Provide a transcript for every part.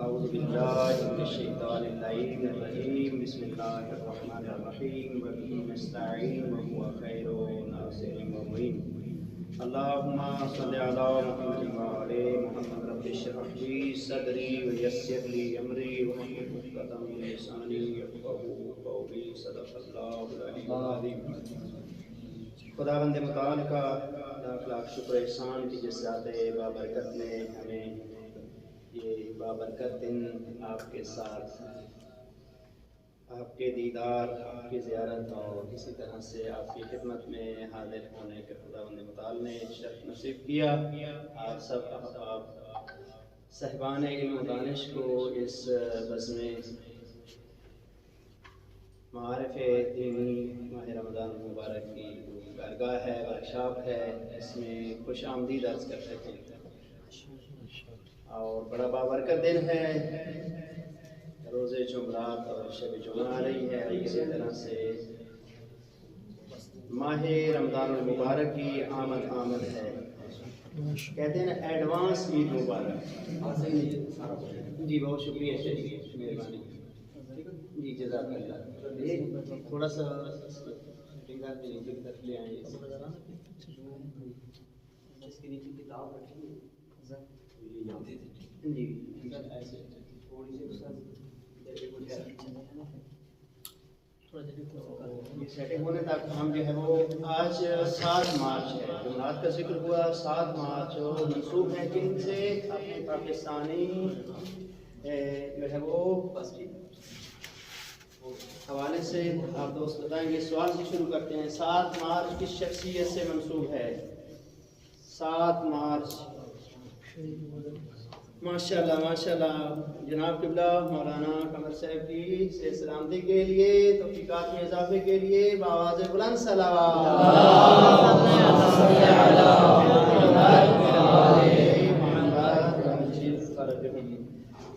اعوذ باللہ من الشیطان الرجیم بسم اللہ الرحمن الرحیم وبہ نستعین وهو خیر ناصر ومعین اللہم صل علی محمد وعلی محمد رب اشرح لی صدری ویسر لی امری واحلل عقدۃ من لسانی یفقہوا قولی صدق اللہ العلی العظیم۔ خداوند متعال کا لاکھ لاکھ شکر احسان کی جس ذات بابرکت نے ہمیں یہ بابرکت دن آپ کے ساتھ آپ کے دیدار، آپ کی زیارت اور اسی طرح سے آپ کی خدمت میں حاضر ہونے کے خداوند متعال نے شرف نصیب کیا۔ آپ سب آپ صاحبان علم و دانش کو اس بزم معارف دینی ماہ رمضان مبارک کی بارگاہ ہے، ورکشاپ ہے، اس میں خوش آمدید عرض کر سکتے ہیں اور بڑا بابرکت دن ہے۔ روز جمعرات اور شب جمعہ آ رہی ہے، اسی طرح سے ماہ رمضان المبارک کی آمد ہے۔ کہتے ہیں نا ایڈوانس عید مبارک۔ جی بہت شکریہ شریف، مہربانی جی، جزاک اللہ۔ تھوڑا سا فنگر کے نیچے کی طرف لے آئیں جی ایسے یہ سیٹنگ ہونے تک ہم جو ہے وہ آج 7 مارچ ہے، جمعرات کا ذکر ہوا 7 مارچ، اور منسوب ہے کن سے؟ اپنے پاکستانی جو ہے وہ حوالے سے آپ دوست بتائیں گے۔ سوال سے شروع کرتے ہیں۔ 7 مارچ کس شخصیت سے منسوب ہے؟ 7 مارچ ماشاءاللہ ماشاءاللہ، جناب قبلہ مولانا قمر صاحب کی سے سلامتی کے لیے، توفیقات میں اضافے کے لیے بآواز بلند صلوات۔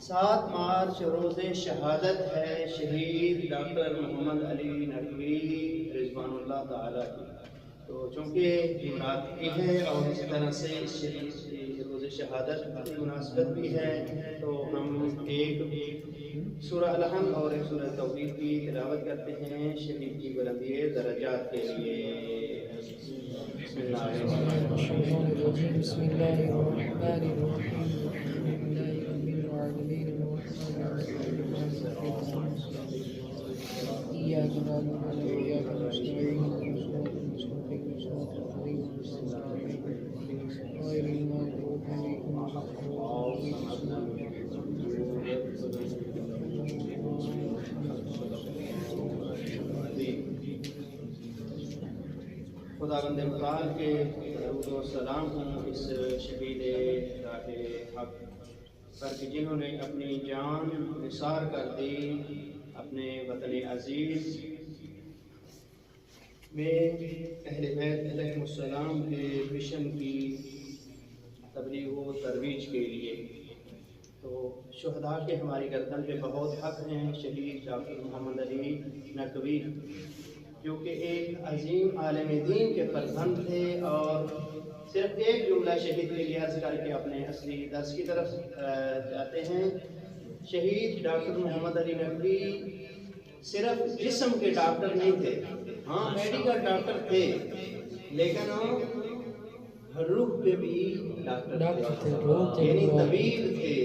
7 مارچ روز شہادت ہے شہید ڈاکٹر محمد علی نقوی رضوان اللہ تعالیٰ کی۔ تو چونکہ جمعرات کی ہے اور اس طرح سے اس روز شہادت کی مناسبت بھی ہے، تو ہم ایک سورہ الحمد اور ایک سورہ توحید کی تلاوت کرتے ہیں شہید کی بلندی درجات کے لیے۔ بسم اللہ الرحمن الرحیم۔ بسم اللہ الرحمن الرحیم۔ إياك نعبد وإياك نستعين غير المغضوب عليهم ولا خداوند متعال کے درود و سلام ہوں اس شہید راہ حق پر کہ جنہوں نے اپنی جان نثار کر دی اپنے وطن عزیز میں اہل بیت علیہ السلام کے مشن کی تبلیغ و ترویج کے لیے۔ تو شہداء کے ہماری گردن پہ بہت حق ہیں۔ شہید ڈاکٹر محمد علی نقوی جو کہ ایک عظیم عالم دین کے فرزند تھے، اور صرف ایک جملہ شہید کے لیے عرض کر کے اپنے اصلی درس کی طرف جاتے ہیں۔ شہید ڈاکٹر محمد علی نقوی صرف جسم کے ڈاکٹر نہیں تھے، ہاں میڈیکل ڈاکٹر تھے، لیکن روح پہ بھی ڈاکٹر تھے، یعنی طبیب تھے،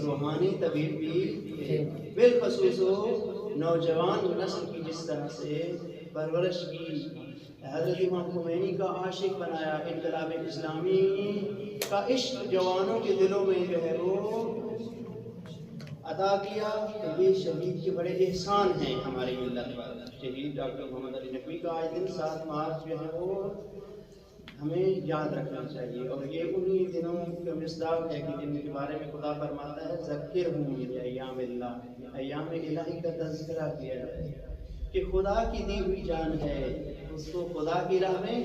روحانی طبیب بھی تھے۔ بالخصوص نوجوان نسل کی جس طرح سے پرورش کی، حضرت امام خمینی کا عاشق بنایا، انقلاب اسلامی کا عشق جوانوں کے دلوں میں جو ہے وہ عطا کیا، تو یہ شہید کے بڑے احسان ہیں ہماری ملت پر۔ شہید ڈاکٹر محمد علی نقوی کا آج دن 7 مارچ جو ہے وہ ہمیں یاد رکھنا چاہیے، اور یہ انہی دنوں کا مصداق ہے کہ جن کے بارے میں خدا فرماتا ہے ذکرہم بایام اللہ، ایام الہی کا تذکرہ کیا جائے کہ خدا کی دی ہوئی جان ہے، اس کو خدا کی راہ میں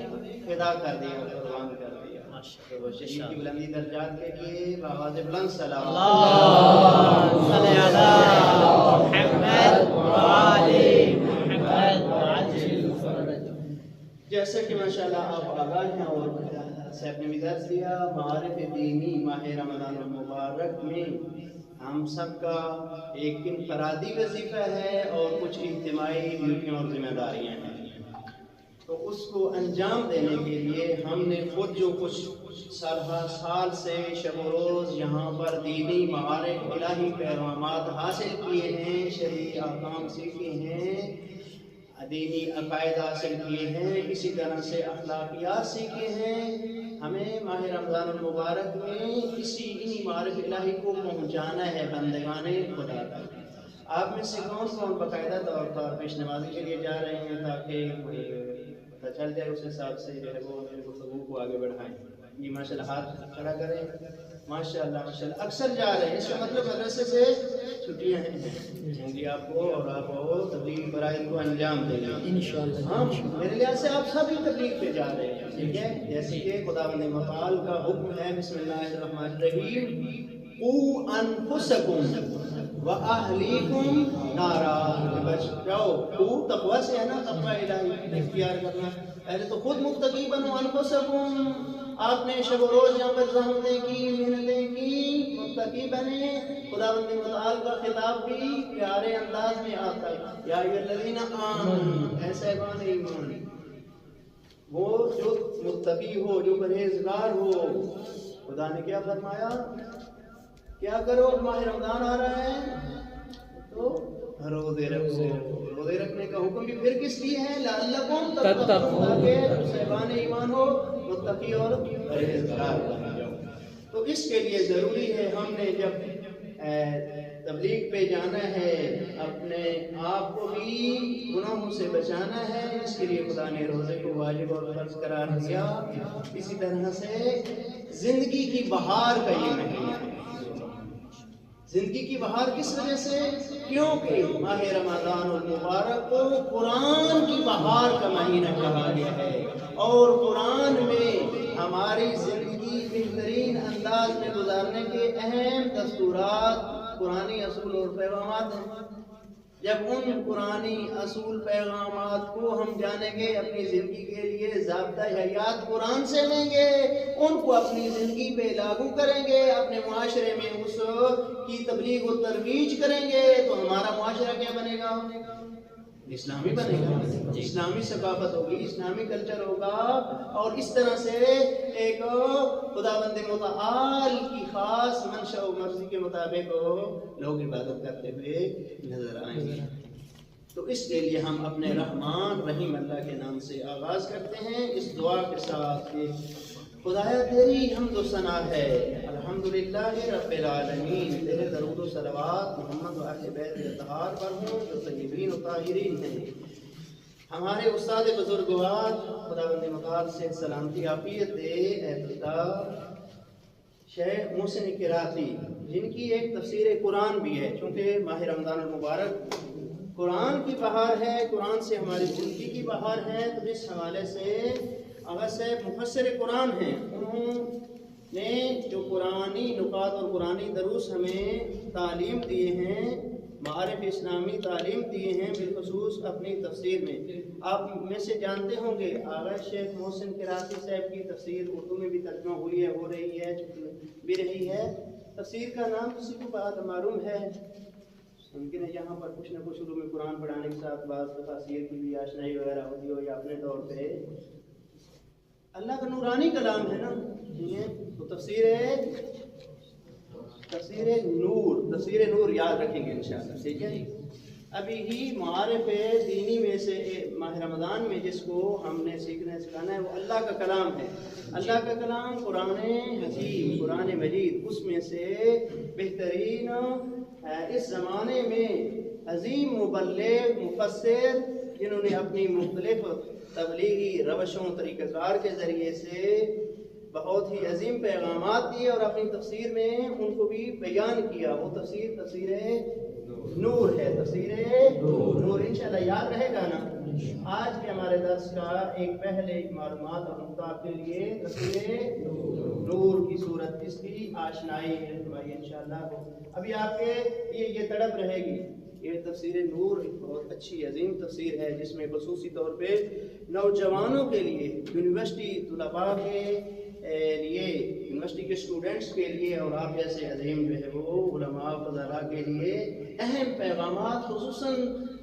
فدا کر دیا، قربان کر دیا۔ تو شہید کی بلندی درجات کے لیے بآواز بلند صلوات۔ اللہم صل علی محمد وآل محمد۔ جیسا کہ ماشاءاللہ آپ آگاہ ہیں اور سے اپنے بھی درس دیا معارف دینی ماہ رمضان المبارک میں ہم سب کا ایک انفرادی وظیفہ ہے اور کچھ اجتماعی ڈیوٹیاں اور ذمہ داریاں ہیں، تو اس کو انجام دینے کے لیے ہم نے خود جو کچھ سال سے شب و روز یہاں پر دینی معارف الہی پیغامات حاصل کیے ہیں، شرعی احکام سیکھے ہیں، دینی عقائد حاصل کیے ہیں، اسی طرح سے اخلاقیات سیکھے ہیں، ہمیں ماہ رمضان المبارک میں انہی معارف الہی کو پہنچانا ہے بندگان خدا تک۔ آپ میں سے کون کون باقاعدہ طور پر پیش نمازی کے لیے جا رہے ہیں تاکہ پتہ چل جائے، اس حساب سے جو ہے وہ گفتگو کو آگے بڑھائیں؟ جی ماشاء اللہ، ہاتھ کھڑا کریں۔ ماشاء اللہ ماشاء اللہ، اکثر جا رہے ہیں، اس کا مطلب مدرسے سے چھٹیاں ہیں جی آپ کو، اور آپ تبلیغ فرائض کو انجام دیں گے انشاءاللہ۔ ہاں میرے لحاظ سے آپ سبھی تبلیغ پہ جا رہے ہیں، ٹھیک ہے؟ جیسے کہ خداوند متعال کا حکم ہے، بسم اللہ الرحمن الرحیم، قوا انفسکم واہلیکم نارا، بچ جاؤ۔ قو تقوی سے ہے نا، تقوی الہی اختیار کرنا، پہلے تو خود متقی بنو، انفسکم، آپ نے شب و روز یہاں پر زحمتیں کی، محنتیں کی، متقی بنے۔ خداوند متعال کا خطاب بھی پیارے انداز میں آتا ہے، یا ایھا الذین آمنوا، اے صاحبان ایمان، وہ جو متقی ہو، جو پرہیزگار ہو، خدا نے کیا فرمایا؟ کیا کرو؟ ماہ رمضان آ رہا ہے تو روزے رکھو۔ روزے رکھنے کا حکم بھی پھر کس لیے ہے؟ لعلکم تتقون، تاکہ صاحبان ایمان ہو، متقی اور پرہیزگار بن جاؤ۔ تو اس کے لیے ضروری ہے ہم نے جب تبلیغ پہ جانا ہے، اپنے آپ کو بھی گناہوں سے بچانا ہے، اس کے لیے خدا نے روزے کو واجب اور فرض قرار دیا۔ اسی طرح سے زندگی کی بہار کا یہ مہینہ ہے۔ زندگی کی بہار کس وجہ سے؟ کیونکہ ماہ رمضان المبارک کو قرآن کی بہار کا مہینہ کہا گیا ہے، اور قرآن میں ہماری زندگی بہترین انداز میں گزارنے کے اہم دستورات، قرآنی اصول اور پیغامات ہیں۔ جب ان قرآنی اصول پیغامات کو ہم جانیں گے، اپنی زندگی کے لیے ضابطہ حیات قرآن سے لیں گے، ان کو اپنی زندگی پہ لاگو کریں گے، اپنے معاشرے میں اس کی تبلیغ و ترویج کریں گے، تو ہمارا معاشرہ کیا بنے گا؟ اسلامی بنے گا، اسلامی ثقافت ہوگی، اسلامی کلچر ہوگا، اور اس طرح سے ایک خداوند متعال کی خاص منشا و مرضی کے مطابق لوگ عبادت کرتے ہوئے نظر آئیں گے۔ تو اس کے لیے ہم اپنے رحمان رحیم اللہ کے نام سے آغاز کرتے ہیں، اس دعا کے ساتھ کہ خدایا تیری حمد و ثنا ہے، الحمدللہ رب العالمین، تیرے درود و صلوات محمد و اہل بیت اطہار پر ہوں جو طیبین و طاہرین ہیں۔ ہمارے استاد بزرگوار خداوند متعال سے سلامتی عافیت دے، اے خدا۔ شیخ محسن قراتی، جن کی ایک تفسیر قرآن بھی ہے، چونکہ ماہ رمضان المبارک قرآن کی بہار ہے، قرآن سے ہماری زندگی کی بہار ہے، تو اس حوالے سے اگر صاحب مفسر قرآن ہیں، انہوں نے جو قرآنی نکات اور قرآنی دروس ہمیں تعلیم دیے ہیں، معارف اسلامی تعلیم دیے ہیں، بالخصوص اپنی تفسیر میں۔ آپ میں سے جانتے ہوں گے آغا شیخ محسن قراتی صاحب کی تفسیر اردو میں بھی ترجمہ ہوئی ہے، ہو رہی ہے بھی رہی ہے۔ تفسیر کا نام کسی کو بات معلوم ہے؟ ممکن ہے یہاں پر کچھ نہ کچھ شروع میں قرآن پڑھانے کے ساتھ بعض تفاسیر کی بھی آشنائی وغیرہ ہوتی ہو، یا اپنے طور پہ اللہ کا نورانی کلام ہے نا، تو تفسیر نور یاد رکھیں گے انشاءاللہ، ٹھیک ہے؟ ابھی ہی معارف دینی میں سے ماہ رمضان میں جس کو ہم نے سیکھنا سکھانا ہے وہ اللہ کا کلام ہے۔ اللہ کا کلام قرآن حکیم، قرآن مجید، اس میں سے بہترین اس زمانے میں عظیم مبلغ مفسر جنہوں نے اپنی مختلف تبلیغی روشوں طریقہ کار کے ذریعے سے بہت ہی عظیم پیغامات دیے اور اپنی تفسیر میں ان کو بھی بیان کیا، وہ تفسیر نور ہے، تفسیر نور، انشاءاللہ یاد رہے گا نا۔ آج کے ہمارے درس کا ایک پہلے ایک معلومات اور نقطہ آپ کے لیے تفسیر نور کی صورت، اس کی آشنائی ہے ہماری انشاءاللہ۔ ابھی آپ کے یہ تڑپ رہے گی، یہ تفسیر نور ایک بہت اچھی عظیم تفسیر ہے، جس میں خصوصی طور پہ نوجوانوں کے لیے، یونیورسٹی طلباء کے لیے یونیورسٹی کے اسٹوڈنٹس کے لیے اور آپ جیسے عظیم جو ہے وہ علماء فضلاء کے لیے اہم پیغامات خصوصاً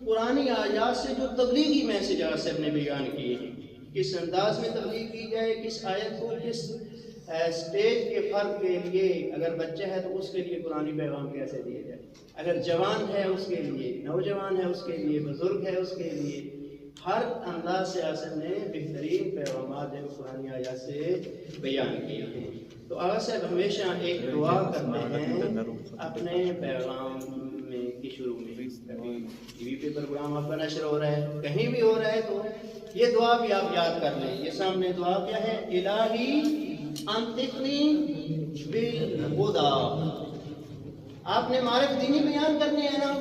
قرآنی آیات سے جو تبلیغی میسیجات سے اپنے بیان کیے ہیں، کس انداز میں تبلیغ کی جائے، کس آیت کو کس اسٹیج کے فرد کے لیے، اگر بچہ ہے تو اس کے لیے قرآنی پیغام کیسے دیا جائے، اگر جوان ہے اس کے لیے، نوجوان ہے اس کے لیے، بزرگ ہے اس کے لیے، ہر انداز سے آصف نے بہترین پیغامات جو قرآن آیات سے بیان کیے ہیں۔ تو آغا صاحب ہمیشہ ایک دعا کرتے ہیں اپنے پیغام میں کی شروع میں، کبھی ٹی وی پہ پروگرام آپ کا نشر ہو رہا ہے، کہیں بھی ہو رہا ہے، تو یہ دعا بھی آپ یاد کر لیں۔ یہ سامنے دعا کیا ہے؟ الہی انطقنی بالہدیٰ۔ آپ نے معرف دینی بیان کرنے ہیں نا،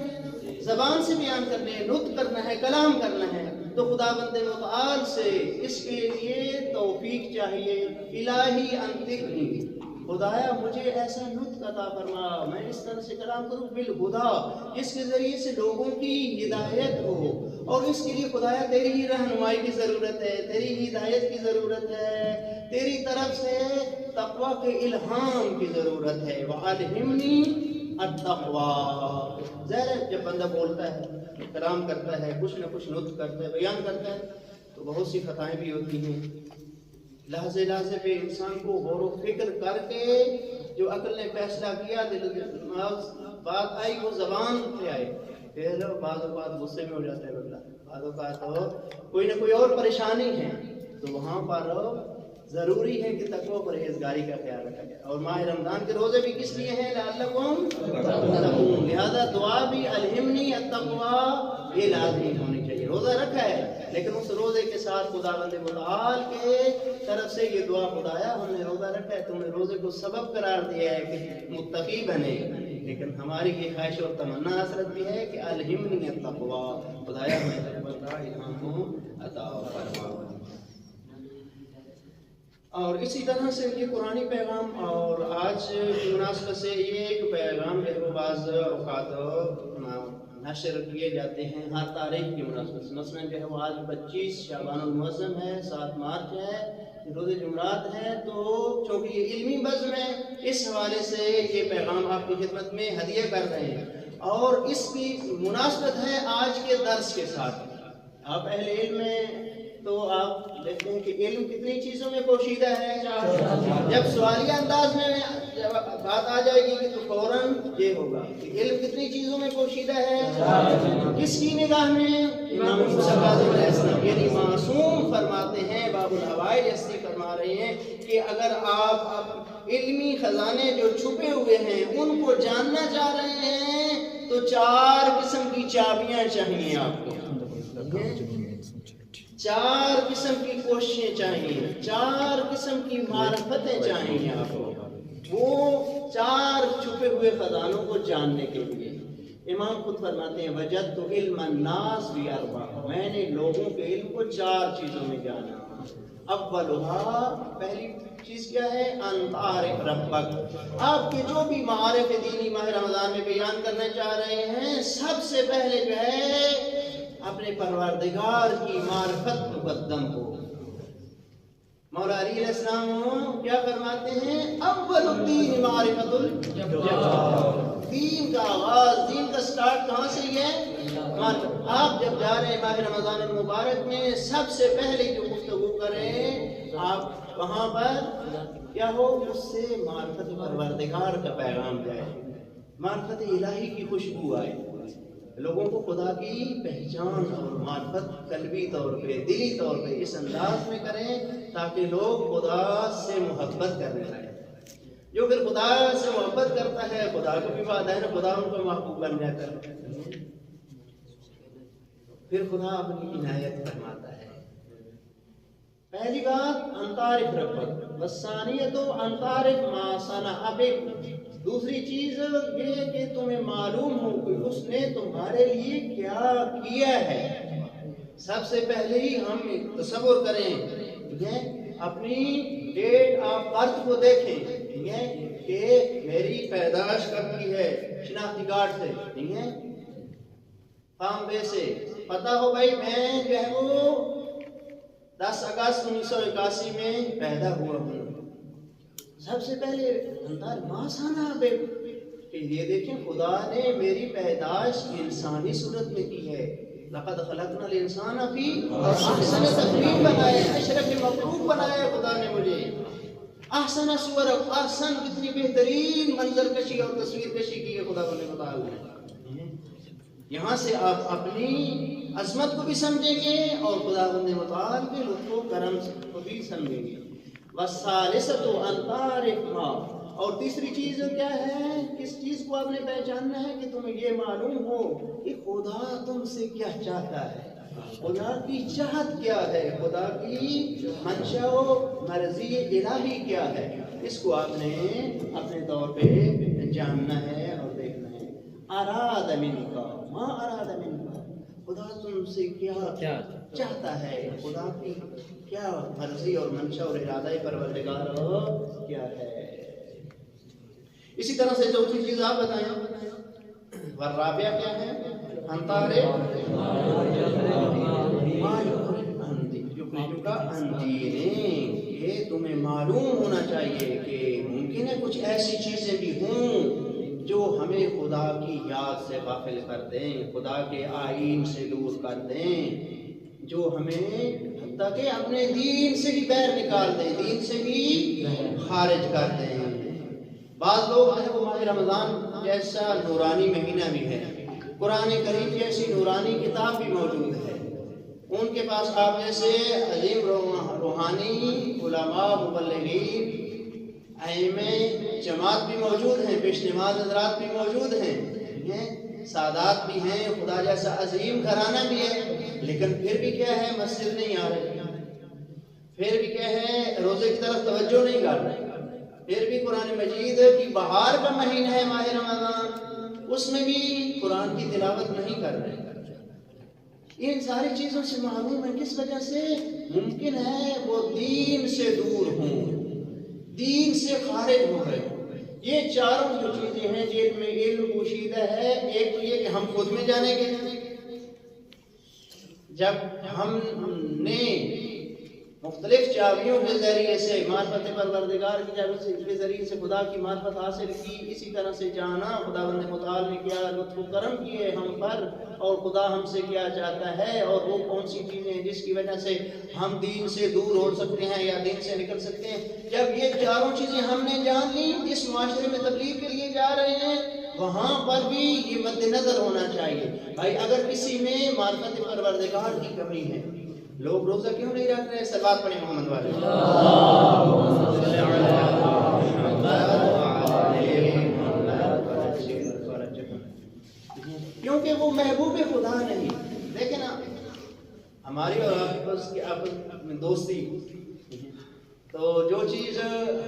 زبان سے بیان کرنے ہیں، نطق کرنا ہے، کلام کرنا ہے، تو خدا بند متعال سے اس کے لیے توفیق چاہیے۔ الہی انطقنی، خدایا مجھے ایسا نطق عطا فرما، میں اس طرح سے کلام کروں بالہدیٰ، جس کے ذریعے سے لوگوں کی ہدایت ہو، اور اس کے لیے خدایا تیری ہی رہنمائی کی ضرورت ہے، تیری ہی ہدایت کی ضرورت ہے، تیری طرف سے تقوی کے الہام کی ضرورت ہے۔ وَأَلْهِمْنِي التَّقْوَىٰ۔ ظاہر جب بندہ بولتا ہے، کلام کرتا ہے، کچھ نہ کچھ نطق کرتا ہے، بیان کرتا ہے، تو بہت سی خطائیں بھی ہوتی ہیں۔ لحظے لحظے پہ انسان کو غور و فکر کر کے جو عقل نے فیصلہ کیا، دل بات آئی، وہ زبان پہ آئے، پھر بعض اوقات غصے میں ہو جاتا ہے بندہ، بعض اوقات کوئی نہ کوئی اور پریشانی ہے، تو وہاں پر ضروری ہے کہ تقوی و پرہیزگاری کا خیال رکھا جائے۔ اور ماہ رمضان کے روزے بھی کس لیے ہیں؟ لعلکم تتقون۔ لہذا دعا بھی الہمنی التقویٰ یہ لازمی ہونی چاہیے۔ روزہ رکھا ہے لیکن اس روزے کے ساتھ خداوند متعال کے طرف سے یہ دعا، خدایا ہم نے روزہ رکھا ہے، تم نے روزے کو سبب قرار دیا ہے کہ متقی بنے، لیکن ہماری یہ خواہش اور تمنا حسرت بھی ہے کہ الہمنی التقویٰ، خدایا ہمیں تقوی کا الہام عطا فرما۔ اور اسی طرح سے یہ قرآنی پیغام اور آج کی مناسبت سے یہ ایک پیغام جو ہے وہ بعض اوقات نشر کیے جاتے ہیں ہر تاریخ کی مناسبت سے۔ مثلا جو ہے وہ آج 25 شعبان المعظم ہے، 7 مارچ ہے، روز جمعرات ہے، تو چونکہ یہ علمی بزم ہے، اس حوالے سے یہ پیغام آپ کی خدمت میں ہدیہ کر رہے ہیں، اور اس کی مناسبت ہے آج کے درس کے ساتھ۔ آپ اہل علم میں تو آپ دیکھتے ہیں کہ علم کتنی چیزوں میں پوشیدہ ہے۔ جب سوالیہ انداز میں بات آ جائے گی کہ تو فوراً یہ ہوگا کہ علم کتنی چیزوں میں پوشیدہ ہے، کس کی نگاہ میں؟ امام موسیٰ کاظم علیہ السلام، یعنی معصوم فرماتے ہیں، باب الحوائج ایسی فرما رہے ہیں کہ اگر آپ علمی خزانے جو چھپے ہوئے ہیں ان کو جاننا چاہ رہے ہیں تو 4 قسم کی چابیاں چاہیے آپ کو، 4 قسم کی کوششیں چاہیے، 4 قسم کی معرفتیں چاہیے آپ کو، وہ 4 چھپے ہوئے خزانوں کو جاننے کے لیے۔ امام خود فرماتے ہیں وجدت علم الناس باربع، میں نے لوگوں کے علم کو 4 چیزوں میں جانا۔ اولھا، پہلی چیز کیا ہے؟ ان تعرف ربک، آپ کے جو بھی معارف دینی ماہ رمضان میں بیان کرنا چاہ رہے ہیں، سب سے پہلے جو ہے اپنے پروردگار کی معرفت مقدم ہو۔ مولا علی علیہ السلام کیا فرماتے ہیں؟ اول الدین معرفت الجبار، دین کا آغاز، دین کا سٹارٹ کہاں سے ہے؟ معرفت۔ آپ جب جا رہے ہیں ماہ رمضان المبارک میں، سب سے پہلے جو گفتگو کریں آپ وہاں پر کیا ہو؟ اس سے معرفت پروردگار کا پیغام جائے، معرفت الہی کی خوشبو آئے، لوگوں کو خدا کی پہچان اور معرفت قلبی طور پہ، دلی طور پہ اس انداز میں کریں تاکہ لوگ خدا سے محبت کرنے لگیں۔ جو پھر خدا سے محبت کرتا ہے، خدا کو بھی وعدہ ہے نا، خدا ان کو محبوب بن جاتا ہے، پھر خدا اپنی عنایت فرماتا ہے۔ پہلی بات انتعرف ربک، والثانیۃ انتعرف ما صنع بک، دوسری چیز یہ کہ تمہیں معلوم ہو کہ اس نے تمہارے لیے کیا کیا ہے۔ سب سے پہلے ہی ہم تصور کریں، ٹھیک ہے، اپنی ڈیٹ آف برتھ کو دیکھیں، ٹھیک ہے، کہ میری پیدائش کب کی ہے، شناختی کارڈ سے، ٹھیک ہے، فارم بے سے پتا ہو بھائی میں جو ہے وہ 10 اگست 1981 میں پیدا ہوا ہوں، سب سے پہلے انتار ماں سانا بے کہ یہ دیکھیں خدا نے میری پیدائش انسانی صورت میں کی ہے. لقد خلقنا الانسان فی احسن تقویم بنایا ہے، اشرف مخلوق بنایا ہے خدا نے مجھے. احسن صور، احسن کتنی بہترین منظر کشی اور تصویر کشی کی ہے خدا نے. یہاں سے آپ اپنی عظمت کو بھی سمجھیں گے اور خدا متعال کے لطف و کرم کو بھی سمجھیں گے. والثالثۃ ان تعرف ما، اور تیسری چیز کیا ہے؟ کس چیز کو آپ نے پہچاننا ہے کہ تمہیں یہ معلوم ہو کہ خدا تم سے کیا چاہتا ہے، خدا کی چاہت کیا ہے، خدا کی منشا و مرضی الہی کیا ہے. اس کو آپ نے اپنے طور پہ جاننا ہے اور دیکھنا ہے. اراد منک ما اراد منک، خدا تم سے کیا چاہتا ہے، خدا کی کیا مرضی اور منشا اور ارادہ پروردگار کیا ہے. اسی طرح سے چوتھی چیز آپ بتائیں. والرابعہ کیا ہے؟ انتارے یہ تمہیں معلوم ہونا چاہیے کہ ممکن ہے کچھ ایسی چیزیں بھی ہوں جو ہمیں خدا کی یاد سے غافل کر دیں، خدا کے آئین سے دور کر دیں، جو ہمیں حتیٰ کہ اپنے دین سے بھی بیر نکال دیں، دین سے بھی خارج کر دیں. بعض لوگ جو ہے وہ ماہ رمضان جیسا نورانی مہینہ بھی ہے، قرآن کریم جیسی نورانی کتاب بھی موجود ہے، ان کے پاس آپ جیسے عظیم روحانی علماء، مبلغین، ائمہ جماعت بھی موجود ہیں، پیش نماز حضرات بھی موجود ہیں، سادات بھی ہیں، خدا جیسا عظیم گھرانہ بھی ہے، لیکن پھر بھی کیا ہے؟ مسجد نہیں آ رہے، پھر بھی کیا ہے؟ روزے کی طرف توجہ نہیں کر رہے، پھر بھی قرآن مجید کی بہار کا مہینہ ہے ماہ رمضان، اس میں بھی قرآن کی تلاوت نہیں کر رہے. ان ساری چیزوں سے معلوم ہے کس وجہ سے ممکن ہے وہ دین سے دور ہوں، دین سے خارج ہو رہے ہوں. یہ چاروں جو چیزیں ہیں جن میں علم پوشیدہ ہے. ایک تو یہ کہ ہم خود میں جانیں گے، جب ہم نے مختلف چابیوں کے ذریعے سے معرفت پروردگار کی چابی کے ذریعے سے خدا کی معرفت حاصل کی، اسی طرح سے جانا خداوند متعال نے کیا لطف و کرم کیے ہم پر، اور خدا ہم سے کیا چاہتا ہے، اور وہ کون سی چیزیں ہیں جس کی وجہ سے ہم دین سے دور ہو سکتے ہیں یا دین سے نکل سکتے ہیں. جب یہ چاروں چیزیں ہم نے جان لی، جس معاشرے میں تبلیغ کے لیے جا رہے ہیں وہاں پر بھی یہ مد نظر ہونا چاہیے. بھائی اگر کسی میں معرفت پروردگار کی کمی ہے، لوگ روزہ کیوں نہیں رکھ رہے؟ صلوات پڑھیں محمد والے. کیونکہ وہ محبوب خدا نہیں. دیکھیں نا، ہماری اور آپ میں دوستی، تو جو چیز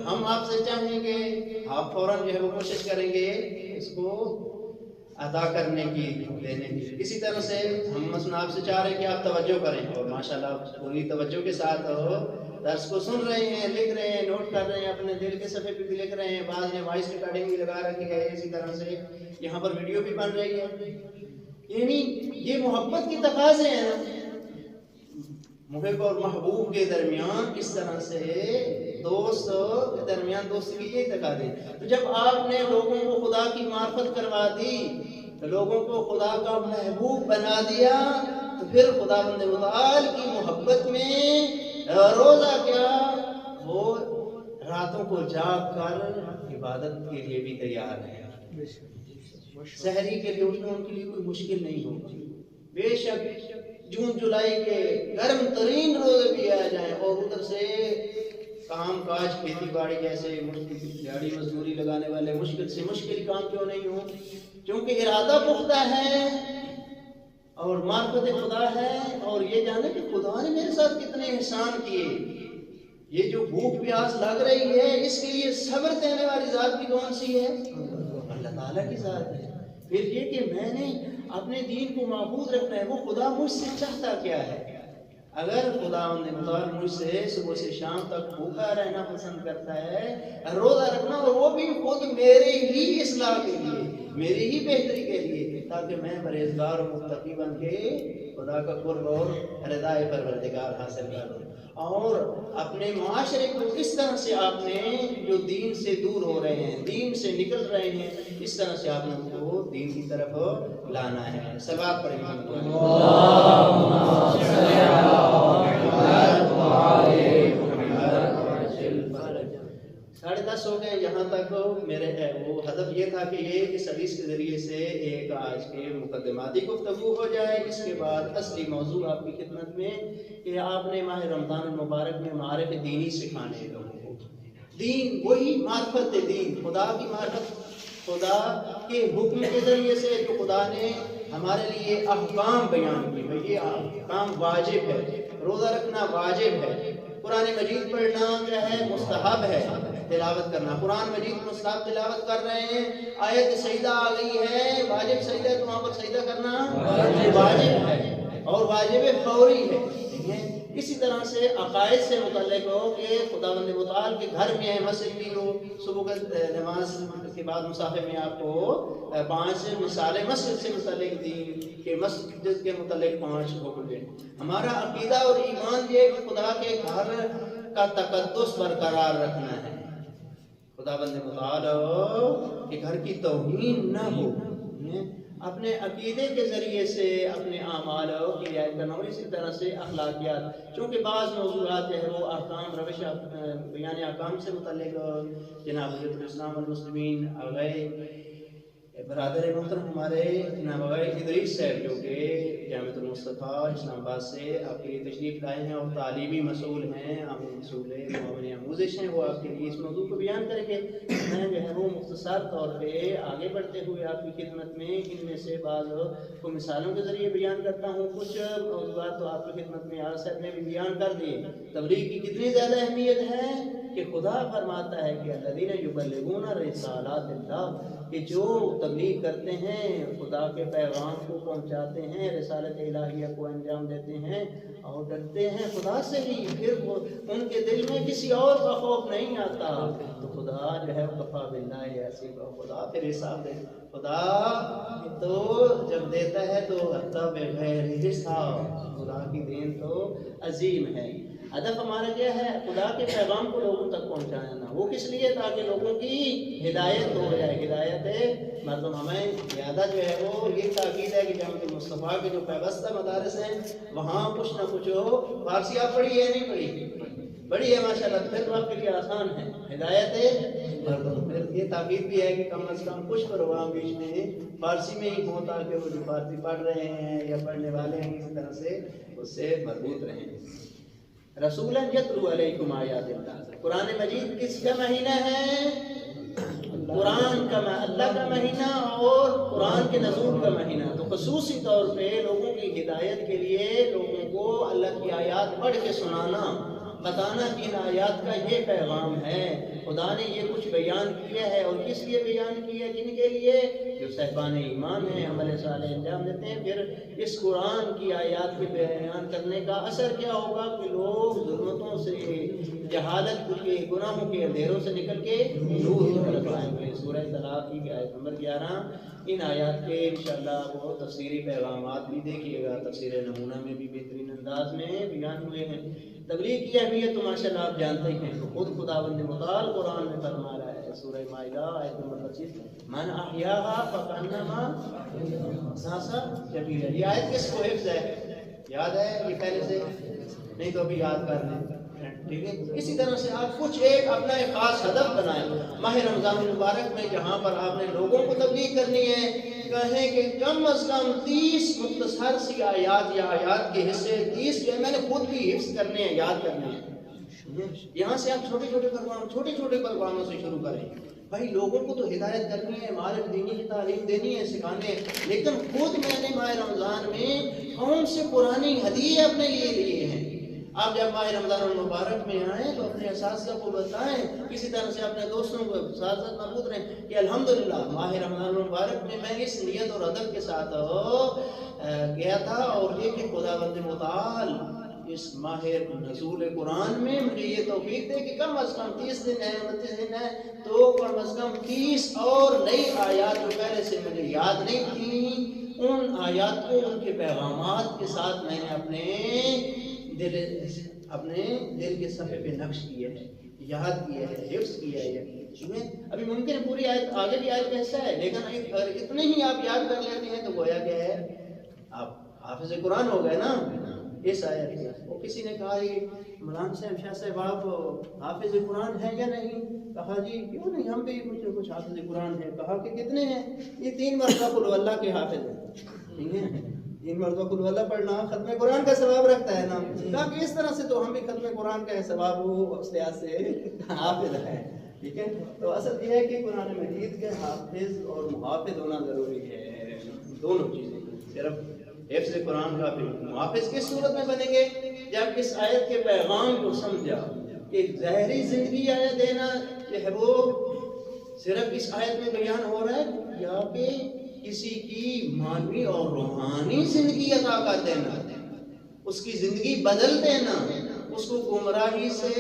ہم آپ سے چاہیں گے آپ فوراً جو ہے وہ کوشش کریں گے اس کو ادا کرنے کی، دینے کی. اسی طرح سے ہم مثلا آپ سے چاہ رہے ہیں کہ آپ توجہ کریں، اور ماشاءاللہ پوری توجہ کے ساتھ درس کو سن رہے ہیں، لکھ رہے ہیں، نوٹ کر رہے ہیں، اپنے دل کے صفحے پہ بھی لکھ رہے ہیں. بعض نے وائس ریکارڈنگ بھی لگا رکھی ہے، اسی طرح سے یہاں پر ویڈیو بھی بن رہی ہے. یعنی یہ محبت کی تقاضے ہیں نا، محب اور محبوب کے درمیان کس طرح سے دوست کے درمیان دوستی کی یہ تقاضے. تو جب آپ نے لوگوں کو خدا کی معرفت کروا دی، لوگوں کو خدا کا محبوب بنا دیا، تو پھر خداوند متعال کی محبت میں روزہ کیا، وہ راتوں کو جاگ کر عبادت کے لیے بھی تیار ہے. سحری کے لیے اٹھنا ان کے لیے کوئی مشکل نہیں ہوگی. بے شک جون جولائی کے گرم ترین روزے بھی آ جائیں اور ادھر سے کام کاج کھیتی باڑی جیسے دیہڑی مزدوری لگانے والے مشکل سے مشکل کام کیوں نہیں ہو، کیونکہ ارادہ پختہ ہے اور معرفت خدا ہے، اور یہ جانے کہ خدا نے میرے ساتھ کتنے احسان کیے. یہ جو بھوک پیاس لگ رہی ہے اس کے لیے صبر دینے والی ذات بھی کون سی ہے؟ اللہ تعالیٰ کی ذات ہے. پھر یہ کہ میں نے اپنے دین کو محفوظ رکھنا ہے، وہ خدا مجھ سے چاہتا کیا ہے. اگر خداوند متعال مجھ سے صبح سے شام تک بھوکا رہنا پسند کرتا ہے، روزہ رکھنا، اور وہ بھی خود میرے ہی اصلاح کے لیے، میری ہی بہتری کے لیے، تاکہ میں پرہیزگار اور متقی بن کے خدا کا قرب اور رضا پروردگار حاصل کروں. اور اپنے معاشرے کو اس طرح سے آپ نے جو دین سے دور ہو رہے ہیں، دین سے نکل رہے ہیں، اس طرح سے آپ نے ان کو دین کی طرف لانا ہے۔ صلوات پڑھیں محمد۔ 10:30 ہو گئے، یہاں تک میرے وہ ہدف یہ تھا کہ یہ اس حدیث کے ذریعے سے ایک آج کے مقدماتی گفتگو ہو جائے، اس کے بعد اصلی موضوع آپ کی خدمت میں کہ آپ نے ماہ رمضان المبارک میں معارف دینی سکھانے ہیں لوگوں کو۔ دین وہی معرفت دین، خدا کی معرفت، خدا کے حکم کے ذریعے سے جو خدا نے ہمارے لیے احکام بیان کی، بھئی یہ احکام واجب ہے، روزہ رکھنا واجب ہے، قرآن مجید پڑھنا کیا ہے مستحب ہے، تلاوت کرنا، قرآن مجید مستحب تلاوت کر رہے ہیں، آیت سجدہ آ گئی ہے، واجب سجدہ تو وہاں پر سجدہ کرنا واجب ہے اور واجب فوری ہے۔ اسی طرح سے عقائد سے متعلق ہو کہ خداوند متعال کے گھر میں ہے، مسجد بھی ہو، صبح کے نماز کے بعد مصاحف میں آپ کو 5 مثالیں مسجد سے متعلق دی کہ مسجد کے متعلق 5 حکم ہیں۔ ہمارا عقیدہ اور ایمان یہ کہ خدا کے گھر کا تقدس برقرار رکھنا ہے، خداوند متعال کے گھر کی توہین نہ ہو، اپنے عقیدے کے ذریعے سے اپنے اعمال کی رعایت کرنا، اور اسی طرح سے اخلاقیات، چونکہ بعض موضوعات جو ہے وہ احکام روش بیان احکام سے متعلق جناب حجت الاسلام والمسلمین آغائے برادر محترم ہمارے جناب آغائے ادریس صاحب جو کہ جامعۃ المصطفیٰ اسلام آباد سے آپ کے لیے تشریف لائے ہیں اور تعلیمی مسئول ہیں، عامی مسئول معاون آموزش ہیں، وہ آپ کے لیے اس موضوع کو بیان کریں گے۔ میں جو ہے وہ مختصر طور پہ آگے بڑھتے ہوئے آپ کی خدمت میں ان میں سے بعض کو مثالوں کے ذریعے بیان کرتا ہوں، کچھ موضوعات تو آپ کی خدمت میں آج صاحب نے بھی بیان کر دیے۔ تبلیغ کی کتنی زیادہ اہمیت ہے کہ خدا فرماتا ہے کہ الذین یبلغون رسالات اللہ، کہ جو تبلیغ کرتے ہیں، خدا کے پیغام کو پہنچاتے ہیں، رسالت الہیہ کو انجام دیتے ہیں اور ڈرتے ہیں خدا سے ہی، پھر ان کے دل میں کسی اور کا خوف نہیں آتا، تو خدا جو ہے کفا باللہ حسیبا، خدا پھر حساب دے، خدا تو جب دیتا ہے تو حتی بغیر حساب، خدا کی دین تو عظیم ہے۔ ہدف ہمارا کیا ہے؟ خدا کے پیغام کو لوگوں تک پہنچانا، وہ کس لیے؟ تاکہ لوگوں کی ہدایت ہو جائے، ہدایت مطلب ہمیں زیادہ جو ہے وہ یہ تاکید ہے کہ جامعۃ المصطفیٰ کے جو پیوستہ مدارس ہیں وہاں کچھ نہ کچھ ہو۔ فارسی آپ پڑھی ہے نہیں پڑھی؟ بڑی ہے ماشاءاللہ، پھر تو آپ کے لیے آسان ہے، ہدایت مردم۔ پھر یہ تاکید بھی ہے کہ کم از کم کچھ پروگرام بیچ میں فارسی میں ہی ہوں تاکہ وہ جو فارسی پڑھ رہے ہیں یا پڑھنے والے ہیں کسی طرح سے اس سے مربوط رہیں۔ رسولا یتلو علیکم آیات اللہ، قرآن مجید کس کا مہینہ ہے؟ قرآن کا، اللہ کا مہینہ اور قرآن کے نزول کا مہینہ، تو خصوصی طور پہ لوگوں کی ہدایت کے لیے لوگوں کو اللہ کی آیات پڑھ کے سنانا، بتانا کہ ان آیات کا یہ پیغام ہے، خدا نے یہ کچھ بیان کیا ہے، اور کس لیے بیان کیا ہے؟ جن کے لیے جو صاحبان ایمان ہیں، عمل صالح انجام دیتے ہیں۔ پھر اس قرآن کی آیات کے بیان کرنے کا اثر کیا ہوگا کہ لوگ ظلمتوں سے، جہالت کے، گناہوں کے اندھیروں سے نکل کے نور کی طرف آئیں گے۔ سورہ طلاق کی آیت نمبر 11، ان آیات کے انشاءاللہ وہ تفسیری پیغامات بھی دیکھیے گا، تفسیر نمونہ میں بھی بہترین انداز میں بیان ہوئے ہیں۔ تبلیغ کی اہمیت تو ماشاءاللہ آپ جانتے ہیں، خود خداوند متعال قرآن میں فرما رہا ہے، سورہ مائدہ آیت نمبر 25، من احیاہا فکانما ساسا جبیلا۔ یہ آیت کس کو حفظ ہے؟ یاد ہے یہ پہلے سے؟ نہیں تو ابھی یاد کر لیں، ٹھیک ہے؟ اسی طرح سے آپ کچھ اپنا ایک خاص ہدف بنائیں ماہ رمضان المبارک میں، جہاں پر آپ نے لوگوں کو تبلیغ کرنی ہے، کہیں کہ کم از کم 30 مختصر سی آیات یا آیات کے حصے 30 جو ہے میں نے خود بھی حفظ کرنے ہیں، یاد کرنے ہیں۔ یہاں سے آپ چھوٹے چھوٹے پروگراموں سے شروع کریں۔ بھائی لوگوں کو تو ہدایت کرنی ہے، معارف دینی کی تعلیم دینی ہے، سکھانے ہیں، لیکن خود میں نے ماہ رمضان میں کون سے قرآنی ہدیے اپنے لیے لیے ہیں۔ آپ جب ماہ رمضان المبارک میں آئیں تو اپنے اساتذہ کو بتائیں، کسی طرح سے اپنے دوستوں کو ساتھ ساتھ مربوط رہیں کہ الحمدللہ ماہ رمضان المبارک میں میں اس نیت اور ہدف کے ساتھ گیا تھا، اور یہ کہ خداوند متعال اس ماہ نزول قرآن میں مجھے یہ توفیق دے کہ کم از کم 30 دن ہے، 29 دن ہے، تو کم از کم 30 اور نئی آیات جو پہلے سے مجھے یاد نہیں تھیں، ان آیات کو ان کے پیغامات کے ساتھ میں نے اپنے دل اپنے دل کے صفحے پہ نقش کیے ہیں، یاد کیے ہیں، حفظ کیا ہے۔ ابھی ممکن ہے پوری آیت آگے بھی آیت کا حصہ ہے، لیکن اگر اتنے ہی آپ یاد کر لیتے ہیں تو گویا کیا ہے آپ حافظ قرآن ہو گئے نا اس آیت میں۔ وہ کسی نے کہا یہ مولانا صاحب شاہ صاحب آپ حافظ قرآن ہیں یا نہیں؟ کہا جی کیوں نہیں، ہم بھی کچھ نہ کچھ حافظ قرآن ہیں۔ کہا کہ کتنے ہیں؟ یہ 3 مرتبہ قل اللہ کے حافظ ہیں، ٹھیک ہے، 3 مرتبہ قل اللہ پڑھنا ختم قرآن کا ثواب رکھتا ہے نا۔ کہا کہ اس طرح سے تو ہم بھی ختم قرآن کا ثواب وہ اس لحاظ سے حافظ ہے، ٹھیک ہے۔ تو اصل یہ ہے کہ قرآن مجید کے حافظ اور محافظ ہونا ضروری ہے، دونوں چیزیں، صرف حفظ قرآن کا بھی محافظ کس صورت میں بنیں گے؟ جب اس آیت کے پیغام کو سمجھا کہ ظاہری زندگی آیا دینا جو ہے وہ صرف اس آیت میں بیان ہو رہا ہے، یا کہ کسی کی معنوی اور روحانی زندگی عطا کر دینا، اس کی زندگی بدل دینا، اس کو گمراہی سے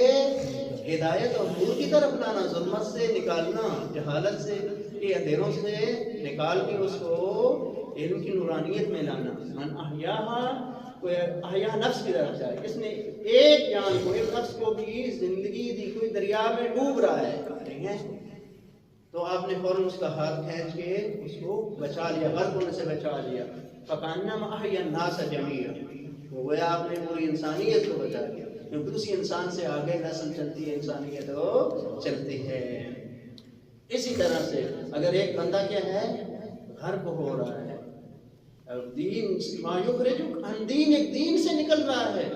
ہدایت اور نور کی طرف لانا، ظلمت سے نکالنا، جہالت سے کے اندھیروں سے نکال کے اس کو علم کی نورانیت میں لانا۔ من احیاہا، کوئی احیا نفس کی طرف جائے، اس نے ایک جان کو، ایک نفس کو بھی زندگی دی، کوئی دریا میں ڈوب رہا ہے، ٹھیک ہے، تو آپ نے فوراً اس کا ہاتھ کھینچ کے اس کو بچا لیا، غرق ہونے سے بچا لیا۔ فَكَأَنَّمَا أَحْيَا النَّاسَ جَمِيعًا، وہ گویا آپ نے پوری انسانیت کو بچا لیا، کیونکہ اسی انسان سے آگے نسل چلتی ہے، انسانیت وہ چلتی ہے۔ اسی طرح سے اگر ایک بندہ کیا ہے غرق ہو رہا ہے، دین ما یخرجک عن دین، ایک دین سے نکل رہا ہے،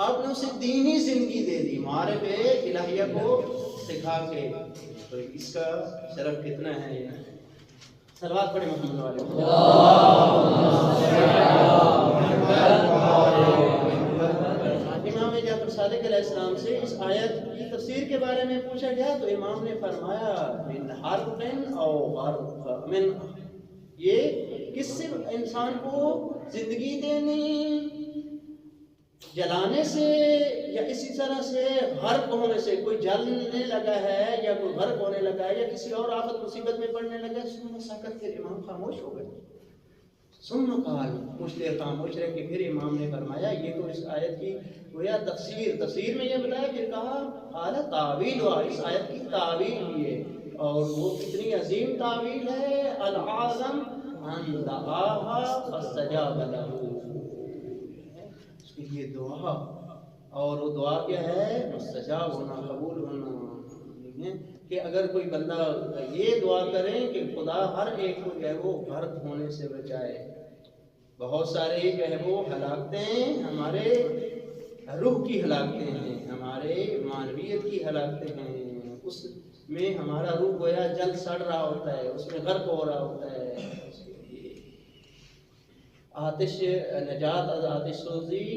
آپ نے اسے دینی زندگی دے دی، معارف الہیہ کو سکھا کے، تو اس کا شرف کتنا ہے۔ صلوات پڑھیں محمد والے۔ امام جعفر صادق علیہ السلام سے اس آیت کی تفسیر کے بارے میں پوچھا گیا تو امام نے فرمایا من حرف او غرق، من یہ کس سے انسان کو زندگی دینی، جلانے سے، یا اسی طرح سے غرق ہونے سے، کوئی جلنے لگا ہے یا کوئی غرق ہونے لگا ہے یا کسی اور آفت مصیبت میں پڑنے لگا ہے۔ ثم سکت، پھر امام خاموش ہو گئے، ثم قال، کچھ دیر خاموش رہ کے پھر امام نے فرمایا، یہ تو اس آیت کی گویا تفسیر میں یہ بتایا، پھر کہا قال تعویل، اس آیت کی تعویل یہ، اور وہ کتنی عظیم تعویل ہے، العظم ان دعاها فاستجاب له، اس کے لیے دعا، اور وہ دعا کیا ہے مستجاب ہونا، قبول ہونا، کہ اگر کوئی بندہ یہ دعا کرے کہ خدا ہر ایک کو جو ہے وہ غرق ہونے سے بچائے۔ بہت سارے جو ہے وہ ہلاکتیں ہمارے روح کی ہلاکتیں ہیں، ہمارے معنویت کی ہلاکتیں ہیں، اس میں ہمارا روح گویا جل سڑ رہا ہوتا ہے، اس میں غرق ہو رہا ہوتا ہے۔ آتش نجات از آتش سوزی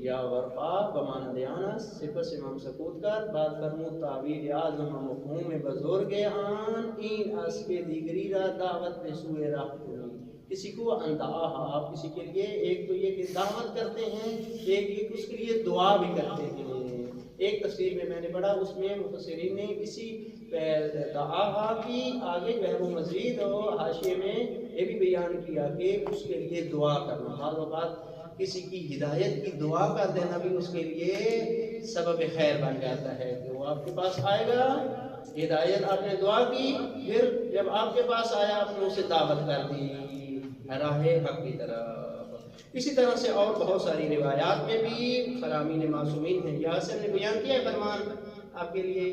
یا ورقا بمان دیانا، صفت امام سکوت کر بات فرمود تعبیر اعظم مفہوم بزرگ آن، این اس کے دیگری را دعوت پہ سوئے راہ کنی، کسی کو اندعاہا، آپ کسی کے لیے ایک تو یہ کہ دعوت کرتے ہیں، ایک اس کے لیے دعا بھی کرتے ہیں۔ ایک تفسیر میں میں نے پڑھا، اس میں مفسرین نے کسی دعاہا کی آگے جو ہے وہ مزید اور حاشیے میں یہ بھی بیان کیا کہ اس کے لیے دعا کرنا، بعض اوقات کسی کی ہدایت کی دعا کر دینا بھی اس کے لیے سبب خیر بن جاتا ہے، کہ وہ آپ کے پاس آئے گا، ہدایت آپ نے دعا کی، پھر جب آپ کے پاس آیا آپ نے اسے دعوت کر دی راہ حق کی طرف۔ اسی طرح سے اور بہت ساری روایات میں بھی فرامین معصومین ہیں، یاسر نے بیان کیا ہے فرمان آپ کے لیے،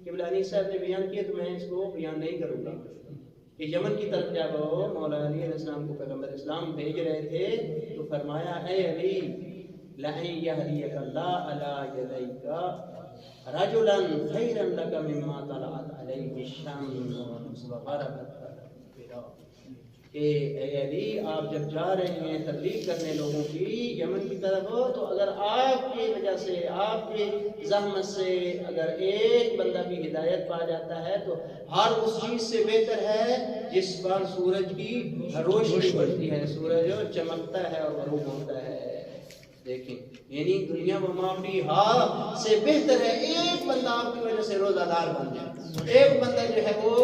قبلانی صاحب نے بیان کیا تو میں اس کو بیان نہیں کروں گا، کہ یمن کی طرف جب مولا علی علیہ السلام کو پیغمبر اسلام بھیج رہے تھے تو فرمایا اے علی لَإِن يَهْدِيَكَ اللَّهُ عَلَىٰ يَدَيْكَ رَجُلًا خَيْرًا لَكَ مِمَّا طَلَعَتْ عَلَيْهِ الشَّمْسُ وَغَرَبَتْ، کہ اے علی آپ جب جا رہے ہیں تبلیغ کرنے لوگوں کی یمن کی طرف، تو اگر آپ کی وجہ سے، آپ کے زحمت سے اگر ایک بندہ بھی ہدایت پا جاتا ہے تو ہر اس چیز سے بہتر ہے جس پر سورج کی روشنی پڑتی ہے، سورج چمکتا ہے اور غروب ہوتا ہے۔ دیکھیں یعنی دنیا و ما فیہا سے بہتر ہے ایک بندہ آپ کی وجہ سے روزہ دار بن جائے، ایک بندہ جو ہے وہ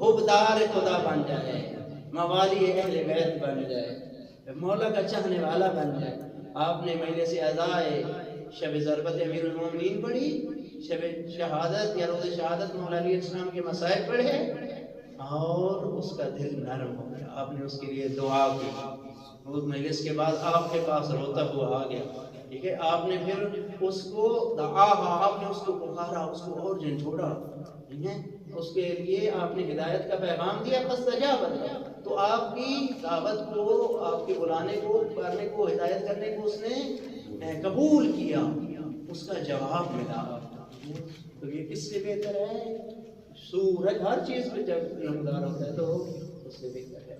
حبدار خدا بن جائے، موالی اہل بیت بن جائے، مولا کا چاہنے والا بن جائے۔ آپ نے مہینے سے ازائے شب ضربت امیر المومنین پڑھی، شب شہادت یا روز شہادت مولا علیہ السلام کے مسائل پڑھے، اور اس کا دل نرم ہو گیا، آپ نے اس کے لیے دعا کی، اس مجلس کے بعد آپ کے پاس روتا ہوا آ گیا، ٹھیک ہے، آپ نے پھر اس کو آپ نے اس کو پکارا، اس کو اور جھنجھوڑا، ٹھیک ہے، اس کے لیے آپ نے ہدایت کا پیغام دیا، فاستجاب لہ، تو آپ کی دعوت کو، آپ کے بلانے کو، پکارنے کو، ہدایت کرنے کو اس نے قبول کیا، اس کا جواب ملا۔ تو یہ کس سے بہتر ہے؟ سورج ہر چیز پہ جب نمودار ہوتا ہے تو اس سے بہتر ہے۔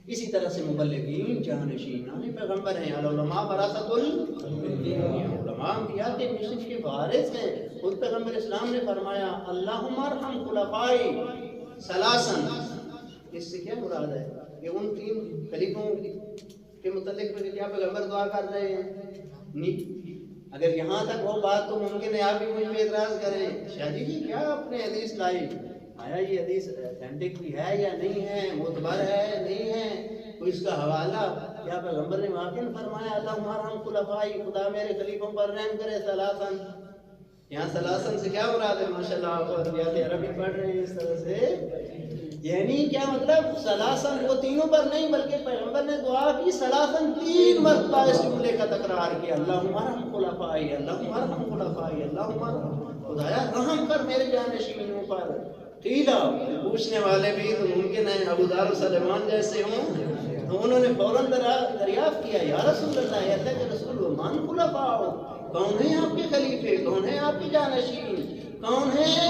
اسی طرح سے مبلغین جانشینان پیغمبر ہیں، العلماء وراثۃ الانبیاء، علماء انبیاء کے مشن کے وارث ہیں۔ خود پیغمبر اسلام نے فرمایا اللہم ارحم خلفائی ثلاثاً، اس سے کیا مراد ہے کہ ان تین خلیفوں کے متعلق کیا پیغمبر دعا کر رہے ہیں؟ نہیں، اگر یہاں تک وہ بات تو ممکن ہے آپ بھی مجھ پہ اعتراض کریں، شادی جی کیا اپنے حدیث لائی، آیا یہ حدیث اتھینٹک بھی ہے یا نہیں ہے، معتبر ہے نہیں ہے، کوئی اس کا حوالہ، کیا پیغمبر نے واقعاً فرمایا اللہم ارحم خلفائی، خدا میرے خلیفوں پر رحم کرے، ثلاثاً، یہاں ثلاثاً سے کیا مراد ہے؟ ماشاءاللہ آپ ادبیات عربی پڑھ رہے ہیں اس طرح سے، یعنی کیا مطلب ثلاثاً وہ تینوں پر نہیں، بلکہ پیغمبر نے دعا کی ثلاثاً، تین مرتبہ اس جملے کا تکرار کیا، اللہم ارحم خلفائی، اللہم ارحم خلفائی، اللہم ارحم، خدایا رحم کر میرے جانشینوں پر۔ قیلا، پوچھنے والے بھی تو ممکن ہے ابو ذر و سلمان جیسے ہوں، تو انہوں نے فوراً دریافت کیا، یا رسول اللہ، یا اللہ کے رسول، من خلفاؤ، کون ہیں آپ کے خلیفے، کون ہیں آپ کے جانشین، کون ہیں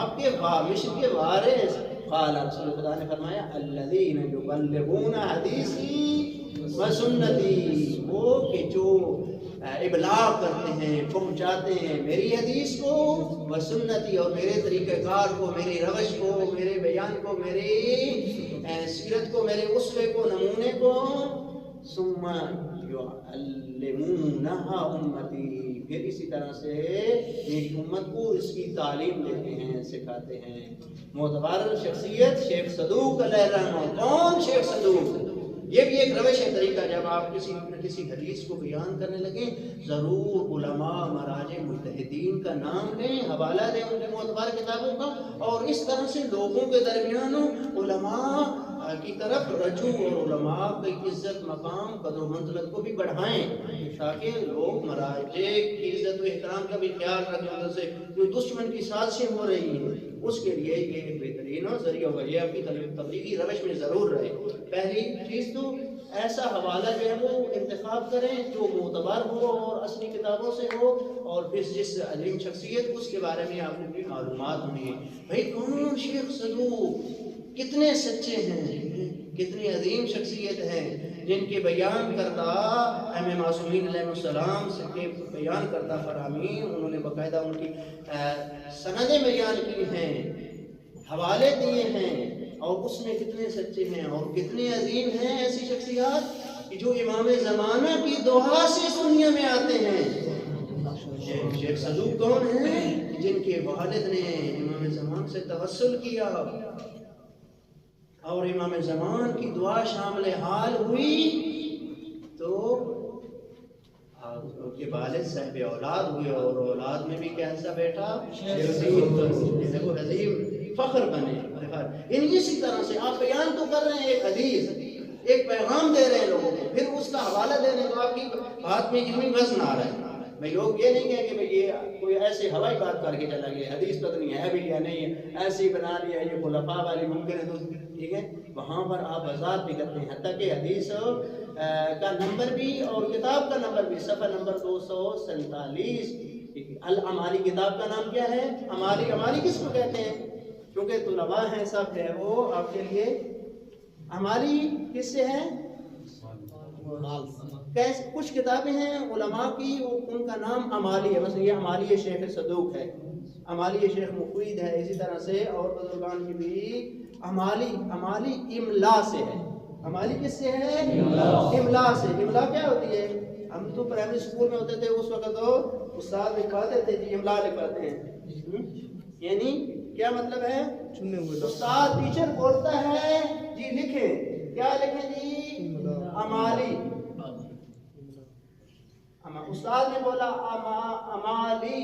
آپ کے مشن کے وارث؟ قال، رسول خدا نے فرمایا الذین یبلغون حدیثی و سنتی، وہ کہ جو ابلاغ کرتے ہیں، پہنچاتے ہیں میری حدیث کو، و سنتی، اور میرے طریقہ کار کو، میری روش کو، میرے بیان کو، میری سیرت کو، میرے اسوے کو، نمونے کو، ثم یعلمونہا امتی، پھر اسی طرح سے میری امت کو اس کی تعلیم دیتے ہیں، سکھاتے ہیں۔ معتبر شخصیت شیخ صدوق علیہ الرحمہ، کون شیخ صدوق؟ یہ بھی ایک روش ہے، طریقہ، جب آپ کسی حدیث کو بیان کرنے لگیں ضرور علماء، مراجع، مجتہدین کا نام لیں، حوالہ دیں ان کی معتبر کتابوں کا، اور اس طرح سے لوگوں کے درمیان علماء کی طرف رجوع، اور علماء کی عزت، مقام، قدر و منزلت کو بھی بڑھائیں، تاکہ لوگ مراجع کی عزت و احترام کا بھی خیال رکھیں، ان سے کوئی دشمن کی سازشیں ہو رہی ہیں، اس کے لیے یہ ایک بہترین ذریعہ ہوگا، یہ اپنی تبلیغی روش میں ضرور رہے۔ پہلی چیز تو ایسا حوالہ جو ہے وہ انتخاب کریں جو معتبر ہو اور اصلی کتابوں سے ہو، اور پھر جس عظیم شخصیت اس کے بارے میں آپ کو بھی معلومات ہونی ہے، بھائی کون شیخ صدوق، کتنے سچے ہیں، کتنی عظیم شخصیت ہیں، جن کے بیان کردہ ائمہ معصومین علیہ السلام کے بیان کردہ فرامین انہوں نے باقاعدہ ان کی سندیں بیان کی ہیں، حوالے دیے ہیں، اور اس میں کتنے سچے ہیں اور کتنے عظیم ہیں ایسی شخصیات کہ جو امام زمانہ کی دعا سے اس دنیا میں آتے ہیں۔ شیخ صدوق کون ہیں؟ جن کے والد نے امام زمان سے توسل کیا، اور امام زمان کی دعا شامل حال ہوئی تو ان کے والد صاحب اولاد ہوئے، اور اولاد میں بھی کیسا بیٹا؟ دیکھو عظیم فخر بنے۔ اسی طرح سے آپ بیان تو کر رہے ہیں ایک حدیث، ایک پیغام دے رہے ہیں لوگوں کو، پھر اس کا حوالہ دے رہے ہیں، تو آپ کی بات میں علمی وزن آ رہا ہے۔ میں لوگ یہ نہیں کہیں کہ یہ کوئی ایسے ہوائی بات کر کے چلا گیا، حدیث پتہ نہیں ہے بھی یا نہیں ہے، ایسے ہی بنا لیا، یہ خلفاء والی ممکن ہے تو ٹھیک ہے، وہاں پر آپ وضاحت بھی کرتے ہیں، حتیٰ کہ حدیث کا نمبر بھی اور کتاب کا نمبر بھی، صفحہ نمبر 247۔ العمالی کتاب کا نام کیا ہے؟ عمالی کس کو کہتے ہیں؟ کیونکہ طلباء ہیں سب ہے وہ آپ کے لیے، عمالی کس سے ہے؟ کچھ کتابیں ہیں علماء کی ان کا نام عمالی ہے، مثلا یہ عمالی شیخ صدوق ہے، عمالی شیخ مفید ہے، اسی طرح سے اور بزرگان کی بھی عمالی املا سے ہے۔ عمالی کس سے ہے؟ املا سے۔ املا کیا ہوتی ہے؟ ہم تو پرائمری اسکول میں ہوتے تھے اس وقت تو استاد لکھواتے تھے جی املا لکھواتے ہیں، یعنی کیا مطلب ہے؟ استاد ٹیچر بولتا ہے جی لکھیں، کیا لکھیں جی؟ عمالی، استاد نے بولا امالی،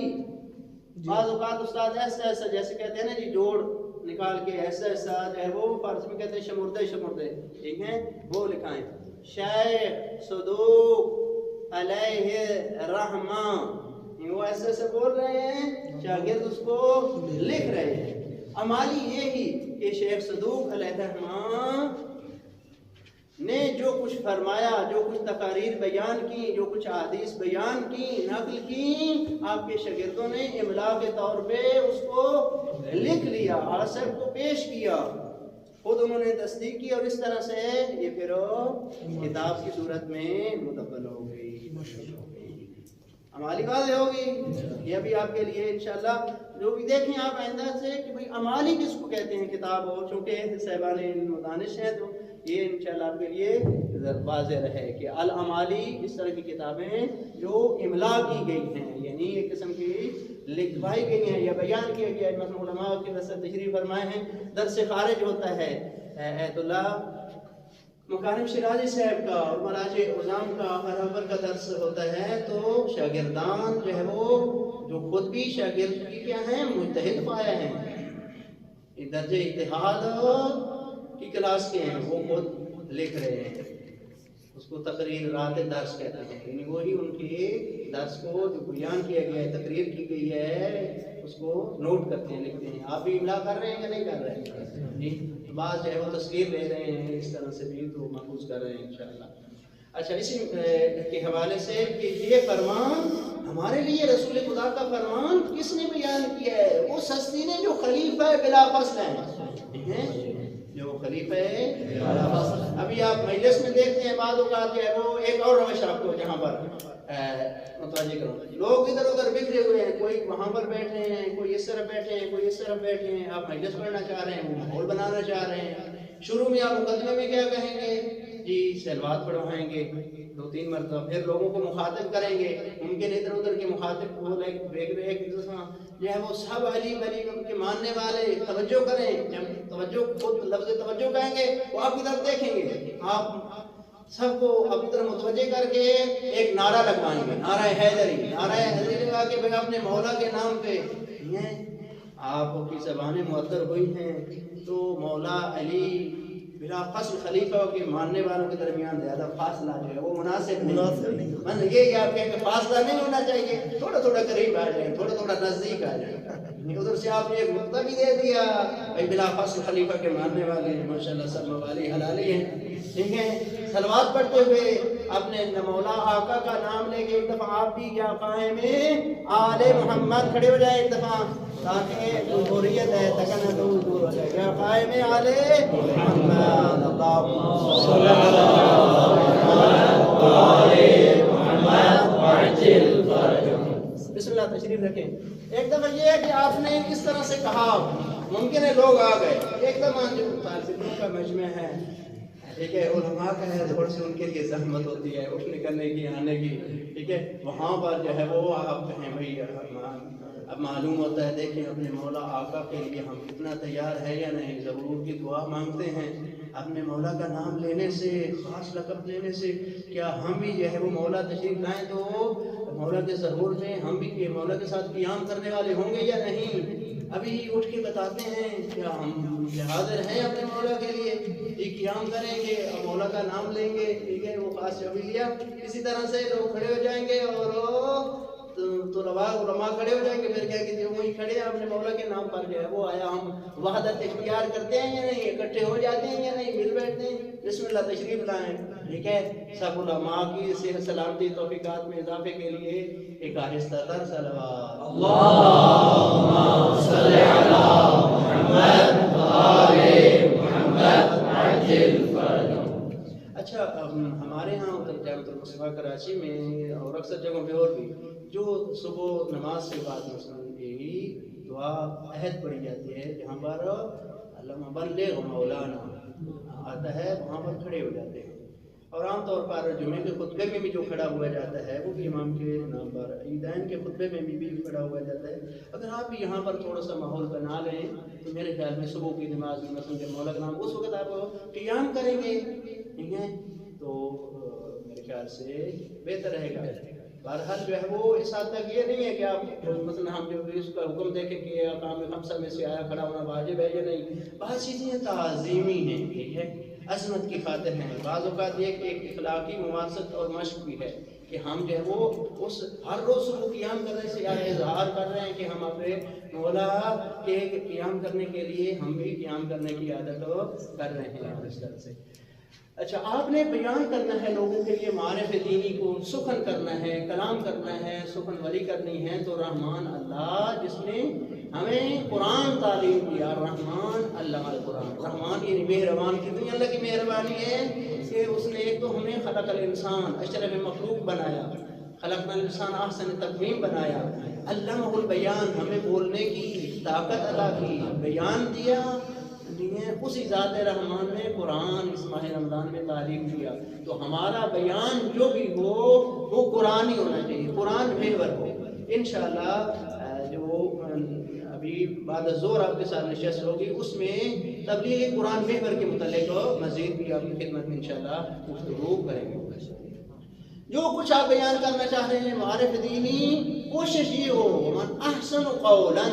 بعض اوقات استاد ایسا ایسا جیسے کہتے ہیں نا جی جوڑ نکال کے ایسا ایسا جو ہے وہ فارسی میں کہتے ہیں شمردے شمردے، ٹھیک ہے، وہ لکھائیں شیخ صدوق علیہ الرحمہ، وہ ایسے ایسے بول رہے ہیں، شاگرد اس کو لکھ رہے ہیں۔ امالی یہی کہ شیخ صدوق علیہ الرحمہ نے جو کچھ فرمایا، جو کچھ تقاریر بیان کی، جو کچھ احادیث بیان کی، نقل کی، آپ کے شاگردوں نے املا کے طور پہ اس کو لکھ لیا اور سب کو پیش کیا، خود انہوں نے تصدیق کی، اور اس طرح سے یہ پھر کتاب کی صورت میں مدون ہو گئی۔ امالی واضح ہوگی، یہ بھی آپ کے لیے انشاءاللہ جو بھی دیکھیں آپ آئندہ سے کہ بھئی امالی کس کو کہتے ہیں کتاب ہو، چونکہ صاحبان علم و دانش ہیں تو یہ انشاءاللہ آپ کے لیے واضح رہے کہ الامالی اس طرح کی کتابیں جو املا کی گئی ہیں، یعنی ایک قسم کی لکھوائی گئی ہیں یا بیان کیا گیا ہے، مثلا علماء کے وسط تشریح فرمائے ہیں، درس خارج ہوتا ہے ایت اللہ مکارم شیرازی صاحب کا اور مراجع عظام کا برابر کا درس ہوتا ہے، تو شاگردان جو ہے وہ جو خود بھی شاگرد کی کیا ہیں مجتہد پایا ہیں، درجہ اجتہاد کی کلاس کے ہیں، وہ خود لکھ رہے ہیں، اس کو تقریر رات درس کہتے ہیں، یعنی وہی ان کے درس کو جو بیان کیا گیا ہے، تقریر کی گئی ہے، اس کو نوٹ کرتے ہیں، لکھتے ہیں۔ آپ بھی املا کر رہے ہیں یا نہیں کر رہے ہیں؟ جی، بعض جو ہے وہ تصویر لے رہے ہیں، اس طرح سے بھی تو محفوظ کر رہے ہیں انشاءاللہ۔ اچھا، اسی کے حوالے سے کہ یہ فرمان ہمارے لیے رسول خدا کا فرمان کس نے بیان کیا ہے؟ وہ سستی نے جو خلیفہ بلا فصل ہیں، جو خلیفہ بلا فصل۔ ابھی آپ مجلس میں دیکھتے ہیں بعض اوقات جو ہے وہ ایک اور روش آپ کو جہاں پر متوجہ کروں، لوگ ادھر ادھر بکھرے ہوئے ہیں، کوئی وہاں پر بیٹھے ہیں، کوئی اس طرف بیٹھے ہیں، کوئی اس طرف بیٹھے ہیں، آپ مجلس پڑھنا چاہ رہے ہیں، وہ ماحول بنانا چاہ رہے ہیں، شروع میں آپ مقدمے میں کیا کہیں گے؟ جی سلوات پڑھوائیں گے 2-3 مرتبہ، پھر لوگوں کو مخاطب کریں گے، ممکن ادھر ادھر کے مخاطب کو ایک دوسرا جو ہے وہ سب علی ولی کے ماننے والے توجہ کریں، جب توجہ خود لفظ توجہ کہیں گے وہ آپ کی طرف دیکھیں گے، آپ سب کو اپنی طرف متوجہ کر کے ایک نعرہ لگوائیں گے، نعرہ حیدری، نعرہ حیدری لگا کے بھئی اپنے مولا کے نام پہ، آپ کی زبانیں معطر ہوئی ہیں تو مولا علی بلا فصل خلیفہ کے ماننے والوں کے درمیان زیادہ فاصلہ جو ہے وہ مناسب نہیں، من یہ آپ کہیں کہ فاصلہ نہیں ہونا چاہیے، تھوڑا تھوڑا قریب آ جائیں، تھوڑا تھوڑا نزدیک آ جائیں، ادھر سے آپ نے ایک نقطہ بھی دے دیا بھائی بلا فصل خلیفہ کے ماننے والے ہیں، ماشاءاللہ سب موالی حلالی ہیں، ٹھیک ہے، صلوات پڑھتے ہوئے اپنے مولا آقا کا نام لے کے ایک دفعہ آپ بھی یا قائم آل محمد کھڑے ہو جائے ایک دفعہ، تاکہ جو حریت ہے تکنا دور ہو جائے گا، قائم آل محمد، اللہم صلی بسم اللہ تشریف رکھیں۔ ایک دفعہ یہ ہے کہ آپ نے اس طرح سے کہا، ممکن ہے لوگ آ گئے، ایک دفعہ جو طالبوں کا مجمع ہے، ٹھیک ہے، علماء کا ہے، تھوڑی سی ان کے لیے زحمت ہوتی ہے اٹھنے کرنے کی آنے کی، ٹھیک ہے، وہاں پر جو ہے وہ آپ کہیں بھائی اب معلوم ہوتا ہے، دیکھیں اپنے مولا آقا کے لیے ہم کتنا تیار ہے یا نہیں، ضرور کی دعا مانگتے ہیں، اپنے مولا کا نام لینے سے، خاص لقب لینے سے کیا ہم بھی جو ہے وہ مولا تشریف لائیں تو مولا کے ضرور میں ہم بھی مولا کے ساتھ قیام کرنے والے ہوں گے یا نہیں؟ ابھی اٹھ کے بتاتے ہیں کیا ہم حاضر ہیں اپنے مولا کے لیے، یہ قیام کریں گے اور مولا کا نام لیں گے، ٹھیک ہے، وہ خاص جو بھی لیا، اسی طرح سے لوگ کھڑے ہو جائیں گے اور علماء کھڑے ہو جائیں گے، پھر کہیں گے وہی کھڑے ہیں اپنے مولا کے نام پر جو ہے وہ آیا، ہم وحدت اختیار کرتے ہیں یا نہیں، اکٹھے ہو جاتے ہیں یا نہیں، مل بیٹھتے ہیں، بسم اللہ تشریف لائیں، ٹھیک ہے، سب علماء کی صحت سلامتی توفیقات میں اضافے کے لیے ایک آہستہ تر صلوات، اللہم صلی علی محمد آل محمد عجل فرجہ۔ اچھا، ہمارے ہاں جامعۃ المصطفیٰ کراچی میں اور اکثر جگہوں پہ اور بھی جو صبح نماز کے بعد مثلا یہی دعا عہد پڑھی جاتی ہے، جہاں پر اللہم بلغ مولانا آتا ہے وہاں پر کھڑے ہو جاتے ہیں، اور عام طور پر جمعے کے خطبے میں بھی جو کھڑا ہوا جاتا ہے وہ بھی امام کے نام پر، عیدین کے خطبے میں بھی کھڑا ہوا جاتا ہے۔ اگر آپ بھی یہاں پر تھوڑا سا ماحول بنا لیں تو میرے خیال میں صبح کی نماز میں مثلا جب مولا کا نام اس وقت آپ قیام کریں گے، ٹھیک ہے، تو میرے خیال سے بہتر رہے گا۔ بہرحال جو ہے وہ اس حد تک یہ نہیں ہے کہ آپ مثلا ہم جو اس کا حکم دیکھیں کہ اقام خمسہ میں سے آیا کھڑا ہونا واجب ہے یا نہیں، بعض چیزیں تعظیمی ہیں، ٹھیک ہے، عظمت کی خاطر ہیں، بعض اوقات یہ کہ ایک اخلاقی ممارست اور مشق بھی ہے کہ ہم جو ہے وہ اس ہر روز صبح قیام کرنے سے اظہار کر رہے ہیں کہ ہم اپنے مولا کے قیام کرنے کے لیے ہم بھی قیام کرنے کی عادت کر رہے ہیں اس طرح سے۔ اچھا، آپ نے بیان کرنا ہے لوگوں کے لیے معارف دینی کو، سخن کرنا ہے، کلام کرنا ہے، سخن وری کرنی ہے، تو رحمان اللہ جس نے ہمیں قرآن تعلیم دیا، رحمان علم القرآن، رحمان یعنی مہربان، کتنی اللہ کی مہربانی ہے کہ اس نے ایک تو ہمیں خلق الانسان اشرف مخلوق بنایا، خلقنا الانسان احسن تقویم بنایا، علمہ البیان ہمیں بولنے کی طاقت عطا کی، بیان دیا، اسی ذات رحمان نے قرآن اس ماہ رمضان میں تعلیم دیا، تو ہمارا بیان جو بھی ہو وہ قرآن ہی ہونا چاہیے، قرآن محور ہو۔ انشاءاللہ جو ابھی بعد الظہر آپ کے ساتھ نشست ہوگی اس میں تبلیغ قرآن محور کے متعلق مزید بھی آپ کی خدمت میں انشاءاللہ گفتگو کریں گے۔ جو کچھ آپ بیان کرنا چاہ رہے ہیں معارف دینی، کوشش یہ ہو من احسن قولا،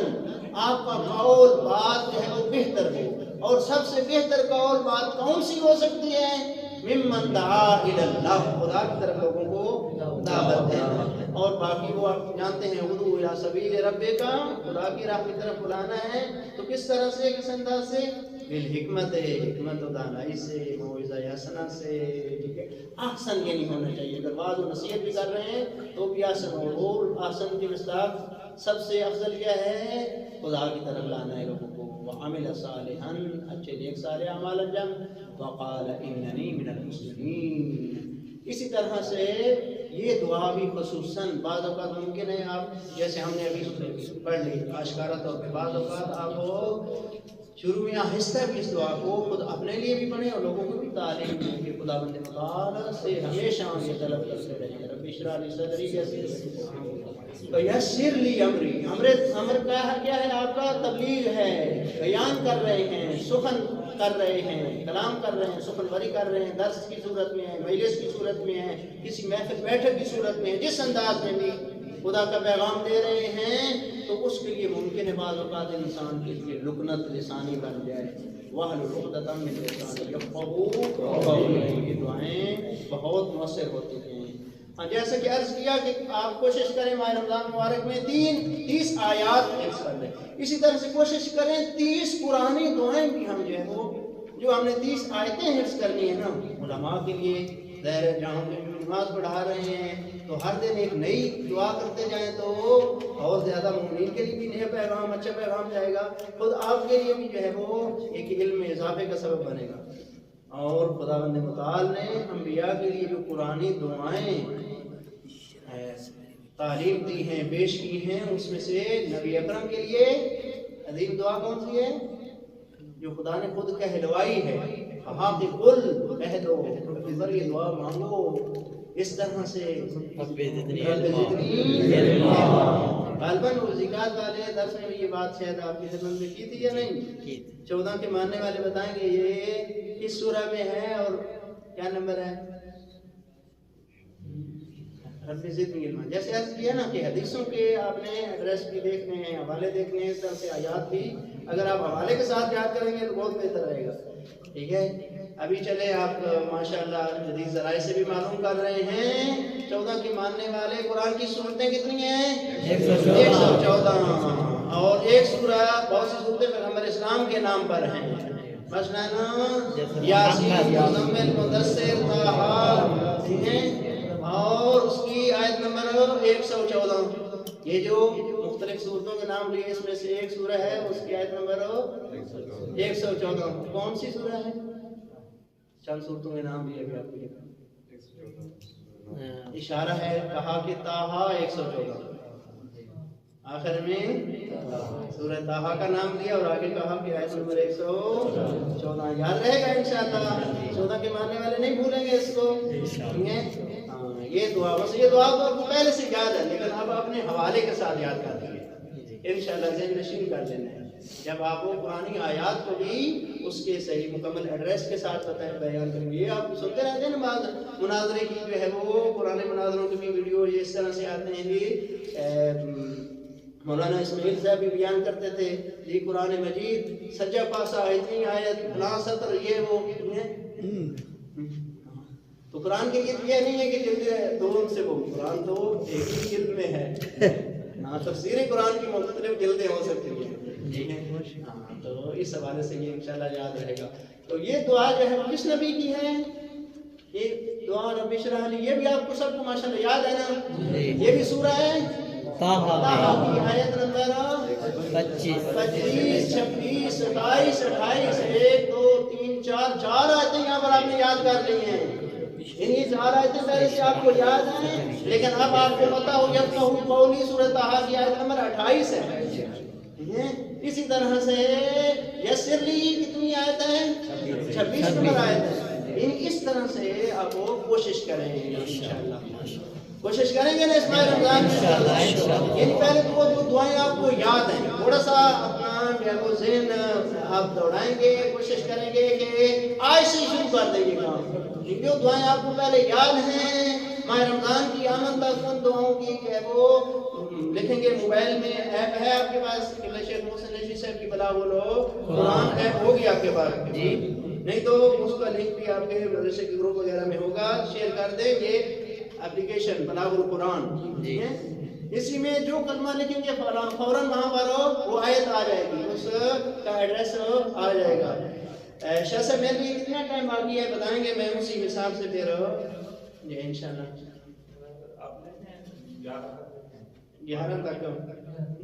آپ کا قول بات جو ہے وہ بہتر ہو، اور سب سے بہتر قول بات کون سی ہو سکتی ہے؟ ممن دعا الی اللہ، خدا کی طرف لوگوں کو دعوت دینا، اور باقی وہ آپ جانتے ہیں ادعو الی سبیل ربک، خدا کی راہ کی طرف بلانا ہے، تو کس طرح سے، کس انداز سے؟ بالحکمت، حکمت و دانائی سے، موعظہ حسنہ سے، ٹھیک ہے، احسن یہ نہیں ہونا چاہیے، اگر بعض و نصیحت بھی کر رہے ہیں تو بھی احسن ہو، اور احسن کی مصداق سب سے افضل کیا ہے؟ خدا کی طرف لانا ہے لوگوں کو، وعمل صالحا، اچھے نیک صالح اعمال انجام، وقال اننی من المسلمین۔ اسی طرح سے یہ دعا بھی خصوصاً بعض اوقات ممکن ہے آپ جیسے ہم نے ابھی پڑھ لی آشکارا طور پہ، بعض اوقات آپ شروع میں آہستہ بھی اس دعا کو خود اپنے لیے بھی پڑھیں اور لوگوں کو بھی تعلیم دیں کہ خدا بند مطالعہ سے ہمیشہ یہ طلب کرتے رہیں، رب اشرح لی صدری ویسر لی امری، امر کا کیا ہے؟ آپ کا تبلیغ ہے، بیان کر رہے ہیں، سخن کر رہے ہیں، کلام کر رہے ہیں، سخن وری کر رہے ہیں، درس کی صورت میں ہے، مجلس کی صورت میں ہے، کسی محفل بیٹھک کی صورت میں ہے، جس انداز میں بھی خدا کا پیغام دے رہے ہیں، تو اس کے لیے ممکن ہے بعض اوقات انسان کے لیے لکنت لسانی بن جائے، وَاحْلُلْ عُقْدَةً مِّن لِّسَانِهِ يَفْقَهُوا قَوْلِي، یہ دعائیں بہت مؤثر ہوتی ہیں۔ جیسے کہ عرض کیا کہ آپ کوشش کریں ماہ رمضان مبارک میں 30 آیات حفظ کر لیں، اسی طرح سے کوشش کریں 30 پرانی دعائیں بھی ہم جو ہے وہ جو ہم نے 30 آیتیں حفظ کرنی ہیں نا، علماء کے لیے ظاہر جہاں پہ نماز پڑھا رہے ہیں تو ہر دن ایک نئی دعا کرتے جائیں تو اور زیادہ مومنین کے لیے بھی نیا پیغام، اچھا پیغام جائے گا، خود آپ کے لیے بھی جو ہے وہ ایک علم میں اضافے کا سبب بنے گا۔ اور خداوند متعال نے انبیاء کے لیے جو قرآنی دعائیں تعلیم دی ہیں، پیش کی ہیں، اس میں سے نبی اکرم کے لیے عظیم دعا کون سی ہے؟ جو خدا نے خود کہلوائی ہے، کہا کہ قل کہہ دو، پر یہ دعا مانگو اس طرح سے، رب زدنی علما۔ غالباً وہ زکات والے درس میں بھی یہ بات شاید آپ کی خدمت میں کی تھی یا نہیں؟ 14 کے ماننے والے بتائیں گے یہ کس سورہ میں ہے اور کیا نمبر ہے؟ رب زدنی علما۔ جیسے عرض کیا نا کہ حدیثوں کے آپ نے ایڈریس بھی دیکھنے ہیں، حوالے دیکھنے ہیں، اس طرح سے آیات بھی اگر آپ حوالے کے ساتھ یاد کریں گے تو بہت بہتر رہے گا، ٹھیک ہے۔ ابھی چلے آپ ماشاءاللہ جدید ذرائع سے بھی معلوم کر رہے ہیں 14 کے ماننے والے قرآن کی صورتیں کتنی ہیں؟ 114، اور ایک سورہ، بہت سی صورتیں پیغمبر اسلام کے نام پر ہیں، مثلاً یاسین، مزمل، مدثر، طٰہٰ، اور اس کی آیت نمبر 114۔ یہ جو مختلف صورتوں کے نام لیے اس میں سے ایک سورہ ہے، اس کی آیت نمبر 114۔ کون سی سورہ ہے؟ چند صورتوں کے نام لیے آپ کو اشارہ ہے، کہا کہ طٰہٰ 114، آخر میں سورہ طٰہٰ کا نام لیا اور آگے کہا کہ آیت نمبر 114 یاد رہے گا انشاءاللہ۔ 14 کے ماننے والے نہیں بھولیں گے اس کو، ٹھیک ہے۔ یہ دعا، بس یہ دعا تو آپ کو پہلے سے یاد ہے، لیکن اب اپنے حوالے کے ساتھ یاد کر دیجیے، انشاءاللہ ذہن نشین کر لینا ہے۔ جب آپ وہ پرانی آیات کو بھی اس کے صحیح مکمل ایڈریس کے ساتھ بتائیں بیان کریں گے. یہ آپ سنتے رہتے ہیں نا مناظرے کی جو ہے وہ پرانے مناظروں کی بھی ویڈیو یہ اس طرح سے آتے ہیں کہ مولانا اسماعیل صاحب بھی بیان کرتے تھے یہ قرآن مجید سجا پاسا اتنی آیت فلاں سطر یہ وہ تو قرآن کے لیے یہ نہیں ہے کہ جلد دونوں سے وہ قرآن تو ایک ہی جلد میں ہے ہاں تفسیر قرآن کی مختلف جلدیں ہو سکتی ہیں ہاں تو اس حوالے سے یہ انشاءاللہ یاد رہے گا. تو یہ دعا جو ہے وہ کس نبی کی ہے؟ یہ دعا رب اشرح لی یہ بھی آپ کو سب کو ماشاءاللہ یاد ہے نا. یہ بھی سورہ ہے طٰہٰ کی آیت نمبر 25 26 27 28 1 2 3 4 آیتیں یہاں پر آپ نے یاد کر لی ہیں. یہ 4 آیتیں پہلے سے آپ کو یاد ہیں لیکن اب آپ کو پتا ہو یفقہوا قولی سورہ طٰہٰ کی آیت نمبر 28 ہے. اسی طرح سے یسر لی کتنی آیت ہے 26 نمبر آیت ہے. اس طرح سے آپ وہ کوشش کریں انشاءاللہ کوشش کریں گے نا اس ماہ رمضان میں. یعنی پہلے تو وہ جو دعائیں آپ کو یاد ہیں تھوڑا سا اپنا جو وہ ذہن آپ دوڑائیں گے کوشش کریں گے کہ آج سے شروع کر دیں گے کام. جو دعائیں آپ کو پہلے یاد ہیں ماہ رمضان کی آمد تک ان دعاؤں کی کہ وہ لکھیں گے. موبائل میں ایپ ہے آپ کے پاس قبلہ شیخ محسن نشوی صاحب کی بلا بولو قرآن ایپ ہوگی آپ کے پاس جی نہیں تو اس کا لنک بھی آپ کے مدرسے کے گروپ وغیرہ میں ہوگا شیئر کر دیں. یہ اپلیکیشن بلاغ القرآن اسی میں جو کلمہ لکھیں گے فوراً وہاں پر وہ آیت آ جائے گی اس کا ایڈریس آ جائے گا. شاہ صاحب میرے لیے کتنا ٹائم باقی ہے بتائیں گے میں اسی حساب سے پھر جی انشاءاللہ 11 تک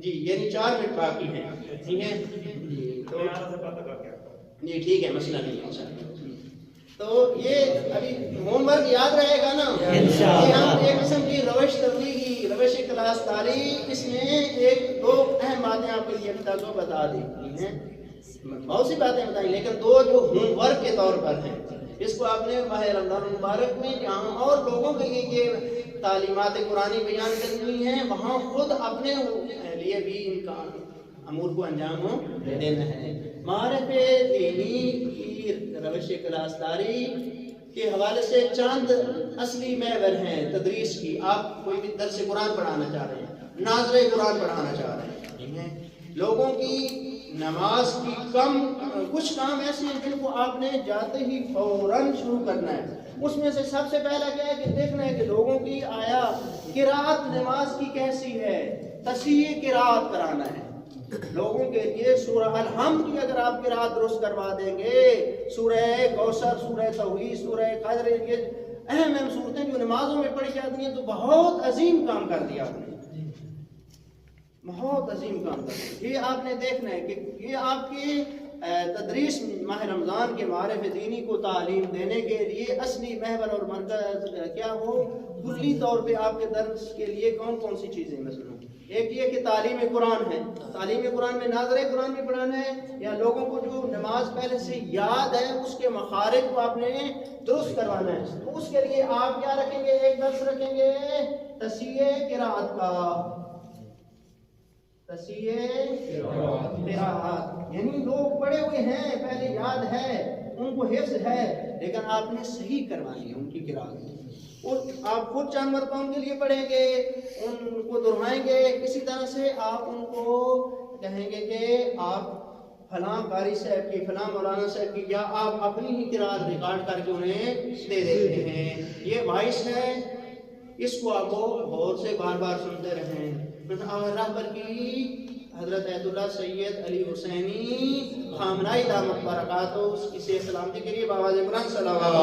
جی یعنی 4 منٹ باقی ہیں ٹھیک ہے جی ٹھیک ہے مسئلہ نہیں انشاءاللہ. تو یہ ابھی ہوم ورک یاد رہے گا نا کہ ہم ایک قسم کی روش تبلیغی روش کلاس تاری اس میں 1-2 اہم باتیں آپ کے لیے ابھی تک بتا دی ہیں. بہت سی باتیں بتائیں لیکن 2 جو ہوم ورک کے طور پر ہیں اس کو آپ نے ماہ رمضان المبارک میں جہاں اور لوگوں کے لیے یہ تعلیمات قرآنی بیان کرنی ہیں وہاں خود اپنے لیے بھی ان کا امور کو انجام دینا ہے. معرف دینی کی روش کلاس داری کے حوالے سے چند اصلی محور ہیں تدریس کی. آپ کوئی بھی درس قرآن پڑھانا چاہ رہے ہیں ناظر قرآن پڑھانا چاہ رہے ہیں لوگوں کی نماز کی کچھ کام ایسے ہیں جن کو آپ نے جاتے ہی فوراً شروع کرنا ہے. اس میں سے سب سے پہلا کیا ہے کہ دیکھنا ہے کہ لوگوں کی آیا قرات نماز کی کیسی ہے تصحیح قرات کرانا ہے لوگوں کے لیے. سورہ الحمد کی اگر آپ قرات درست کروا دیں گے سورہ کوثر سورہ توحید سورہ قدر یہ اہم صورتیں جو نمازوں میں پڑھی جاتی ہیں تو بہت عظیم کام کر دیا آپ نے بہت عظیم کام کر دیا. یہ آپ نے دیکھنا ہے کہ یہ آپ کی تدریس ماہ رمضان کے معارف دینی کو تعلیم دینے کے لیے اصلی محور اور مرکز کیا ہو کلی طور پہ آپ کے درس کے لیے کون کون سی چیزیں مثلا ایک یہ کہ تعلیم قرآن ہے. تعلیم قرآن میں ناظر قرآن بھی پڑھانا ہے یا لوگوں کو جو نماز پہلے سے یاد ہے اس کے مخارج کو آپ نے درست کروانا ہے. تو اس کے لیے آپ کیا رکھیں گے ایک درس رکھیں گے تصحیح قرات کا تصحیح قرات یعنی لوگ پڑھے ہوئے ہیں پہلے یاد ہے ان کو حفظ ہے لیکن آپ نے صحیح کروانی ہے ان کی قرات. اور آپ خود چند مرتبہ ان کے لیے پڑھیں گے ان کو دہرائیں گے. کسی طرح سے آپ ان کو کہیں گے کہ آپ فلاں قاری صاحب کی فلاں مولانا صاحب کی یا آپ اپنی ہی قرات ریکارڈ کر کے انہیں دے دیتے ہیں. یہ وائس ہے اس کو آپ غور سے بار بار سنتے رہیں. رہبر کی حضرت ایت اللہ سید علی حسینی خامنائی دامت برکاتہ اس کی سے سلامتی کے لیے بآواز بلند صلوات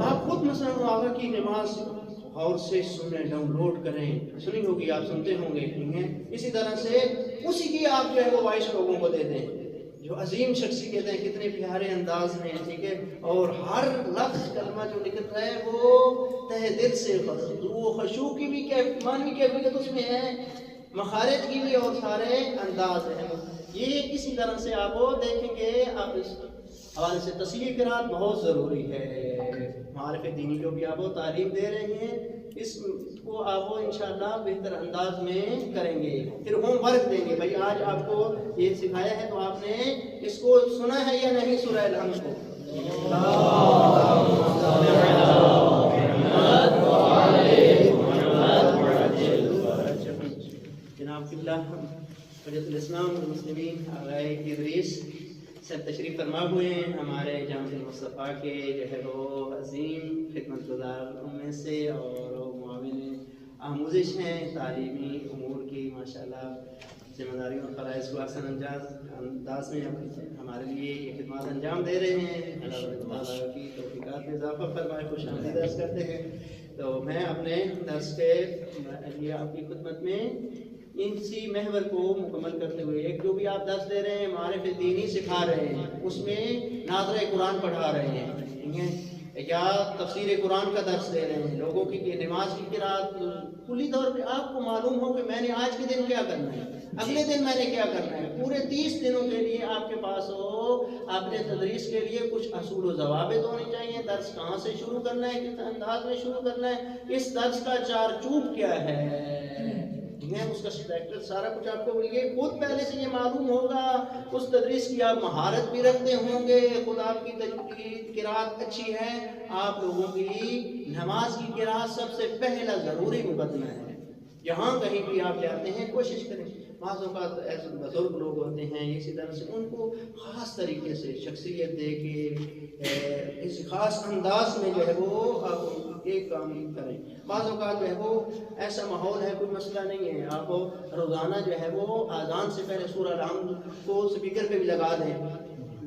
آپ خود مثلا آقا کی نماز غور سے سنیں ڈاؤن لوڈ کریں سنی ہوگی آپ سنتے ہوں گے. اسی طرح سے اسی کی آپ جو ہے وہ وائس لوگوں کو دے دیں جو عظیم شخصیت ہیں کتنے پیارے انداز میں ٹھیک ہے اور ہر لفظ کلمہ جو نکلتا ہے وہ تہ دل سے وہ خشوع کی بھی معنی کیفیت اس میں ہے مخارج کی بھی اور سارے انداز ہیں. یہ اسی طرح سے آپ وہ دیکھیں گے. آپ اس حوالے سے تصحیح قرات بہت ضروری ہے. معارف دینی جو بھی آپ وہ تعلیم دے رہے ہیں اس کو آپ انشاءاللہ بہتر انداز میں کریں گے. پھر ہوم ورک دیں گے. بھائی آج آپ کو یہ سکھایا ہے تو آپ نے اس کو سنا ہے یا نہیں سورہ الحمد کو؟ جناب قبلہ حجت الاسلام والمسلمین آغائے ادریس سب تشریف فرما ہوئے ہیں ہمارے جامع المصطفیٰ کے جو ہے وہ عظیم خدمت گزار میں سے اور معاون آموزش ہیں تعلیمی امور کی ماشاءاللہ ذمہ داریوں اور فرائض کو احسن انداز میں ہمارے لیے یہ خدمات انجام دے رہے ہیں. اللہ تعالیٰ کی توفیقات میں اضافہ فرمائے. خوش آمدید درس کرتے ہیں. تو میں اپنے درس کے لیے آپ کی خدمت میں اسی محور کو مکمل کرتے ہوئے ایک جو بھی آپ درس دے رہے ہیں معارف دینی سکھا رہے ہیں اس میں ناظرہ قرآن پڑھا رہے ہیں یا تفسیر قرآن کا درس دے رہے ہیں لوگوں کی نماز کی قرات کلی طور پہ آپ کو معلوم ہو کہ میں نے آج کے دن کیا کرنا ہے اگلے دن میں نے کیا کرنا ہے. پورے 30 دنوں کے لیے آپ کے پاس ہو اپنے تدریس کے لیے کچھ اصول و ضوابط ہونے چاہیے. درس کہاں سے شروع کرنا ہے کس انداز میں شروع کرنا ہے اس درس کا چار چوب کیا ہے اس کا اسٹرکچر سارا کچھ آپ کو یہ خود پہلے سے یہ معلوم ہوگا. اس تدریس کی آپ مہارت بھی رکھتے ہوں گے. خود آپ کی تجوید قرات اچھی ہے. آپ لوگوں کی نماز کی قرات سب سے پہلا ضروری مقدمہ ہے. جہاں کہیں بھی آپ جاتے ہیں کوشش کریں. بعض اوقات ایسے بزرگ لوگ ہوتے ہیں اسی طرح سے ان کو خاص طریقے سے شخصیت دے کے اس خاص انداز میں جو ہے وہ آپ ایک کام کریں. بعض اوقات جو ہے وہ ایسا ماحول ہے کوئی مسئلہ نہیں ہے آپ روزانہ جو ہے وہ اذان سے پہلے سورہ الحمد کو اسپیکر پہ بھی لگا دیں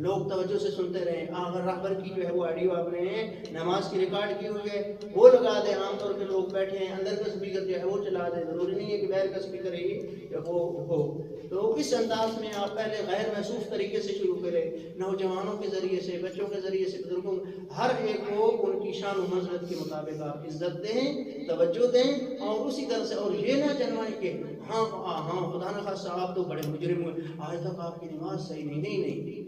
لوگ توجہ سے سنتے رہیں. اگر رہبر کی جو ہے وہ آڈیو آپ نے نماز کی ریکارڈ کی ہوئی ہے وہ لگا دیں. عام طور پہ لوگ بیٹھے ہیں اندر کا اسپیکر جو ہے وہ چلا دیں. ضروری نہیں ہے کہ باہر کا اسپیکر ہی وہ ہو. تو اس انداز میں آپ پہلے غیر محسوس طریقے سے شروع کریں. نوجوانوں کے ذریعے سے بچوں کے ذریعے سے بزرگوں ہر ایک کو ان کی شان و منزلت کے مطابق آپ عزت دیں توجہ دیں اور اسی طرح سے اور یہ نہ جنوائیں کہ ہاں خدا نہ خواستہ آپ تو بڑے مجرم ہوئے آج تک آپ کی نماز صحیح نہیں.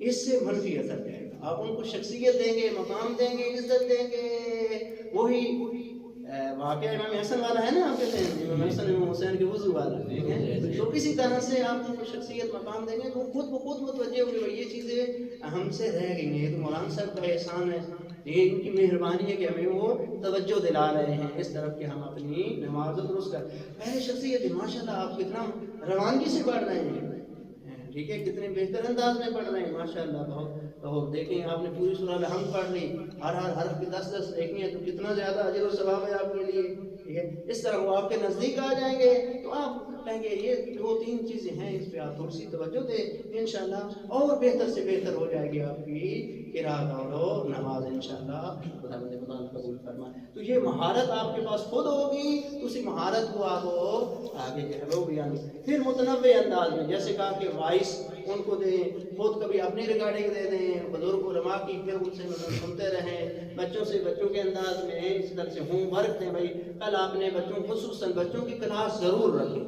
اس سے منفی اثر جائے گا. آپ ان کو شخصیت دیں گے مقام دیں گے عزت دیں گے. وہی واقعہ امام حسن والا ہے نا آپ کہتے ہیں امام حسن امام حسین کے وضو والا تو اسی طرح سے آپ ان کو شخصیت مقام دیں گے تو خود بخود متوجہ ہوں گے. یہ چیزیں ہم سے رہ گئی ہیں تو مولانا صاحب کا احسان ہے یہ ان کی مہربانی ہے کہ ہمیں وہ توجہ دلا رہے ہیں اس طرف کہ ہم اپنی نماز درست کر. پہلے شخصیت ماشاءاللہ آپ کتنا روانگی سے پڑھ رہے ہیں ٹھیک ہے کتنے بہتر انداز میں پڑھ رہے ہیں ماشاءاللہ. بہت دیکھیں آپ نے پوری سورہ الحمد پڑھ لی ہر حرف کی 10 دیکھنی ہے تو کتنا زیادہ اجر و ثواب ہے آپ کے لیے. ٹھیک ہے اس طرح وہ آپ کے نزدیک آ جائیں گے تو آپ کہیں گے یہ 2-3 چیزیں ہیں اس پہ آپ تھوڑی سی توجہ دیں انشاءاللہ اور بہتر سے بہتر ہو جائے گی آپ کی قرات اور نماز انشاءاللہ. خدا متعال قبول فرمائے. تو یہ مہارت آپ کے پاس خود ہوگی تو اسی مہارت کو آپ آگے جو ہے وہ بیان پھر متنوع انداز میں جیسے کہا کہ وائس ان کو دیں خود کبھی اپنی ریکارڈنگ دے دیں بزرگ علماء کی پھر ان سے سنتے رہیں بچوں سے بچوں کے انداز میں اس طرح سے ہوم ورک دیں. بھائی کل آپ نے بچوں خصوصاً بچوں کی کلاس ضرور رکھیں.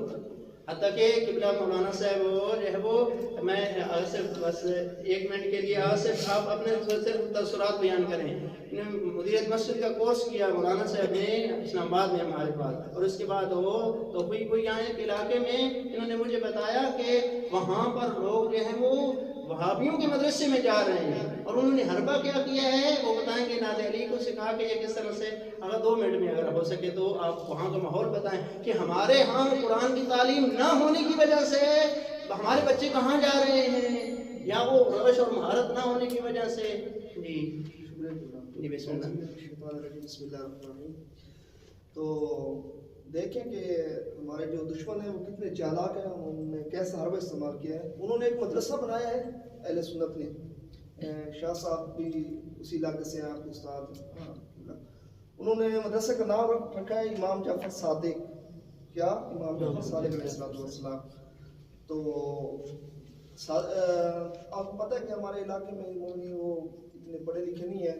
حتیٰ کہ قبلہ مولانا صاحب جو ہے وہ میں صرف بس 1 منٹ کے لیے صرف آپ اپنے صرف تاثرات بیان کریں. مدیریت مسجد کا کورس کیا مولانا صاحب نے اسلام آباد میں ہمارے پاس اور اس کے بعد وہ تو کوئی یہاں ایک علاقے میں انہوں نے مجھے بتایا کہ وہاں پر لوگ جو ہیں وہ وہابیوں کے مدرسے میں جا رہے ہیں اور انہوں نے حربہ کیا کیا ہے وہ بتائیں گے. ناد علی کو سکھا کے کس طرح سے اگر 2 منٹ میں اگر ہو سکے تو آپ وہاں کا ماحول بتائیں کہ ہمارے ہاں قرآن کی تعلیم نہ ہونے کی وجہ سے ہمارے بچے کہاں جا رہے ہیں یا وہ روش اور مہارت نہ ہونے کی وجہ سے. جی بسم اللہ الرحمن الرحیم. تو دیکھیں کہ ہمارے جو دشمن ہیں وہ کتنے چالاک ہیں انہوں نے کیسا حربہ استعمال کیا ہے. انہوں نے ایک مدرسہ بنایا ہے اہل سنت نے. شاہ صاحب بھی اسی علاقے سے ہیں آپ کے استاد. انہوں نے مدرسے کا نام رکھا ہے امام جعفر صادق. کیا امام جعفر صادق علیہ السلام. تو آپ کو پتہ ہے کہ ہمارے علاقے میں مومنی وہ اتنے پڑھے لکھے نہیں ہیں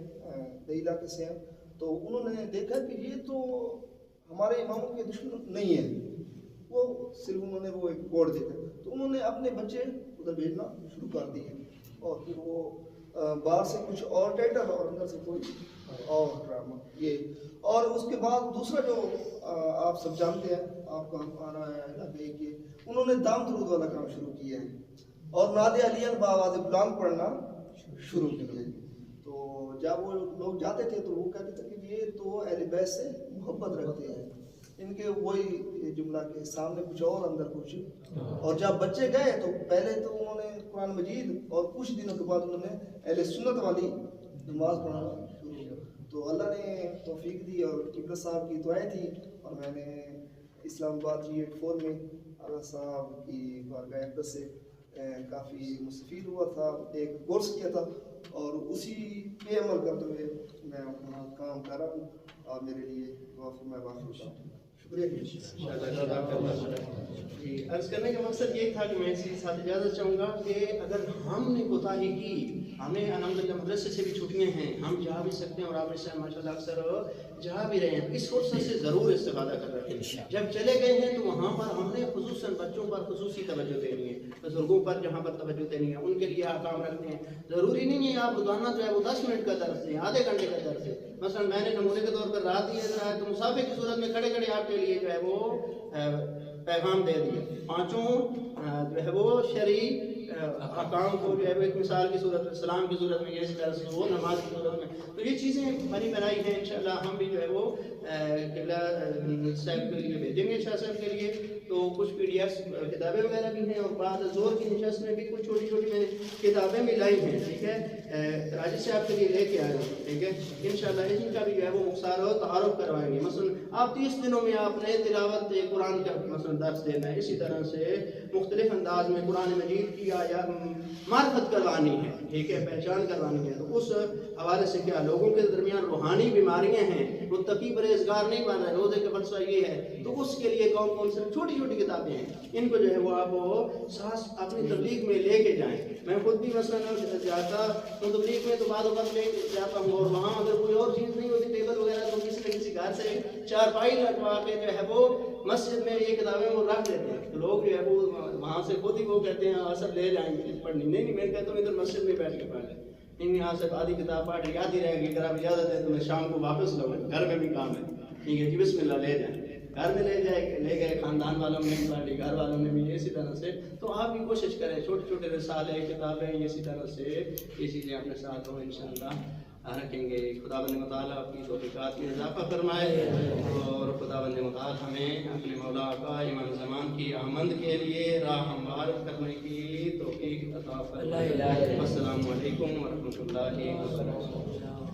دیہی علاقے سے ہیں. تو انہوں نے دیکھا کہ یہ تو ہمارے اماموں کے دشمن نہیں ہیں. وہ صرف انہوں نے وہ ایک کوڈ دیکھا تو انہوں نے اپنے بچے ادھر بھیجنا شروع کر دیے اور پھر وہ باہر سے کچھ اور ٹائٹل اور اندر سے کوئی اور ڈرامہ یہ، اور اس کے بعد دوسرا جو آپ سب جانتے ہیں، آپ کا آنا ہے کہ انہوں نے دام درود والا کام شروع کیا ہے اور نعت علیہ بآواز بلند پڑھنا شروع کیا ہے۔ تو جب وہ لوگ جاتے تھے تو وہ کہتے تھے کہ یہ تو اہل بیت سے محبت رکھتے ہیں، ان کے وہی جملہ کے سامنے کچھ اور اندر کچھ۔ اور جب بچے گئے تو پہلے تو انہوں نے قرآن مجید اور کچھ دنوں کے بعد انہوں نے اہل سنت والی نماز پڑھنا شروع کیا۔ تو اللہ نے توفیق دی اور قبلہ صاحب کی دعائیں تھی، اور میں نے اسلام آباد G84 میں اللہ صاحب کی بارگاہ اقدس سے کافی مستفید ہوا تھا، ایک کورس کیا تھا، اور اسی پہ عمل کرتے ہوئے میں وہاں کام کر رہا ہوں، اور میرے لیے دعا فرمائے باقی شکریہ۔ عرض کرنے کا مقصد یہ تھا کہ میں اسی کے ساتھ اجازت چاہوں گا کہ اگر ہم نے کوتاہی کی، ہمیں الحمدللہ مدرسے سے بھی چھٹیاں ہیں، ہم جا بھی سکتے ہیں اور آپ اس ماشاء اللہ اکثر جا بھی رہے ہیں، اس فرصت سے ضرور استفادہ کر رہے ہیں۔ جب چلے گئے ہیں تو وہاں پر ہم نے خصوصاً بچوں پر خصوصی توجہ دینی ہے، بزرگوں پر جہاں پر توجہ دینی ہے ان کے لیے احکام رکھتے ہیں۔ ضروری نہیں ہے آپ روزانہ جو ہے وہ 10 منٹ کا درس دیں، آدھے گھنٹے کا درس دیں۔ مثلا میں نے نمونے کے طور پر رات ہی ایسا ہے تو مسافر کی صورت میں کھڑے کھڑے آپ کے لیے جو ہے وہ پیغام دے دیے، پانچوں جو ہے وہ شرعی احکام کو جو ہے وہ ایک مثال کی صورت میں، سلام کی صورت میں، یہ درس وہ نماز کی صورت میں، تو یہ چیزیں بنی بنائی ہیں۔ انشاءاللہ ہم بھی جو ہے وہ قبلہ صاحب کے لیے بھیجیں گے، شاہ صاحب کے لیے، تو کچھ PDFs کتابیں وغیرہ بھی ہیں، اور بعد زور کی نشست میں بھی کچھ چھوٹی چھوٹی میں نے کتابیں بھی لائی ہیں، ٹھیک ہے، راجد صاحب کے لیے لے کے آئے ہوں، ٹھیک ہے، انشاءاللہ ان کا بھی جو ہے وہ مختصر و تعارف کروائیں گے۔ مثلا آپ 30 دنوں میں آپ نے تلاوت قرآن کا مثلا درس دینا ہے، اسی طرح سے مختلف انداز میں قرآن مجید کی آیات معرفت کروانی ہے، ٹھیک ہے، پہچان کروانی ہے۔ تو اس حوالے سے کیا لوگوں کے درمیان روحانی بیماریاں ہیں، متقی پرہیزگار نہیں بن رہے، روزے کا فلسفہ یہ ہے، تو اس کے لیے کون کون سے چھوٹی چھوٹی کتابیں ہیں، ان کو جو ہے وہ آپ ساتھ اپنی تبلیغ میں لے کے جائیں۔ میں خود بھی مثلا جاتا ہوں تبلیغ میں تو بعد وقت لے جاتا ہوں، اور وہاں اگر کوئی اور چیز نہیں ہوتی ٹیبل وغیرہ تو کسی نہ کسی گھر سے چارپائی لگوا کے جو ہے وہ مسجد میں یہ کتابیں وہ رکھ دیتے ہیں، تو لوگ جو ہے وہ وہاں سے خود ہی وہ کہتے ہیں اثر لے جائیں گے پڑھنی، نہیں میں کہتا ہوں ادھر مسجد میں بیٹھ کے پڑھ لیں، نہیں یہاں سے آدھی کتاب پڑھ یاد ہی رہے گی، اگر آپ اجازت ہے تو میں شام کو واپس لوں، گھر میں بھی کام ہے، ٹھیک ہے جی، بسم اللہ لے جائیں، گھر میں لے گئے خاندان والوں نے بھی، گھر والوں نے بھی، اسی طرح سے تو آپ بھی کوشش کریں، چھوٹے چھوٹے رسالے کتابیں اسی طرح سے یہ چیزیں اپنے ساتھ ہوں انشاءاللہ رکھیں گے۔ خداوند متعالیٰ اپنی توفیقات میں اضافہ فرمائے، اور خداوند متعالیٰ ہمیں اپنے مولا کا امام زمان کی آمد کے لیے راہ ہموار کرنے کی توفیق عطا فرمائے۔ السلام علیکم ورحمۃ اللہ وبرکاتہ۔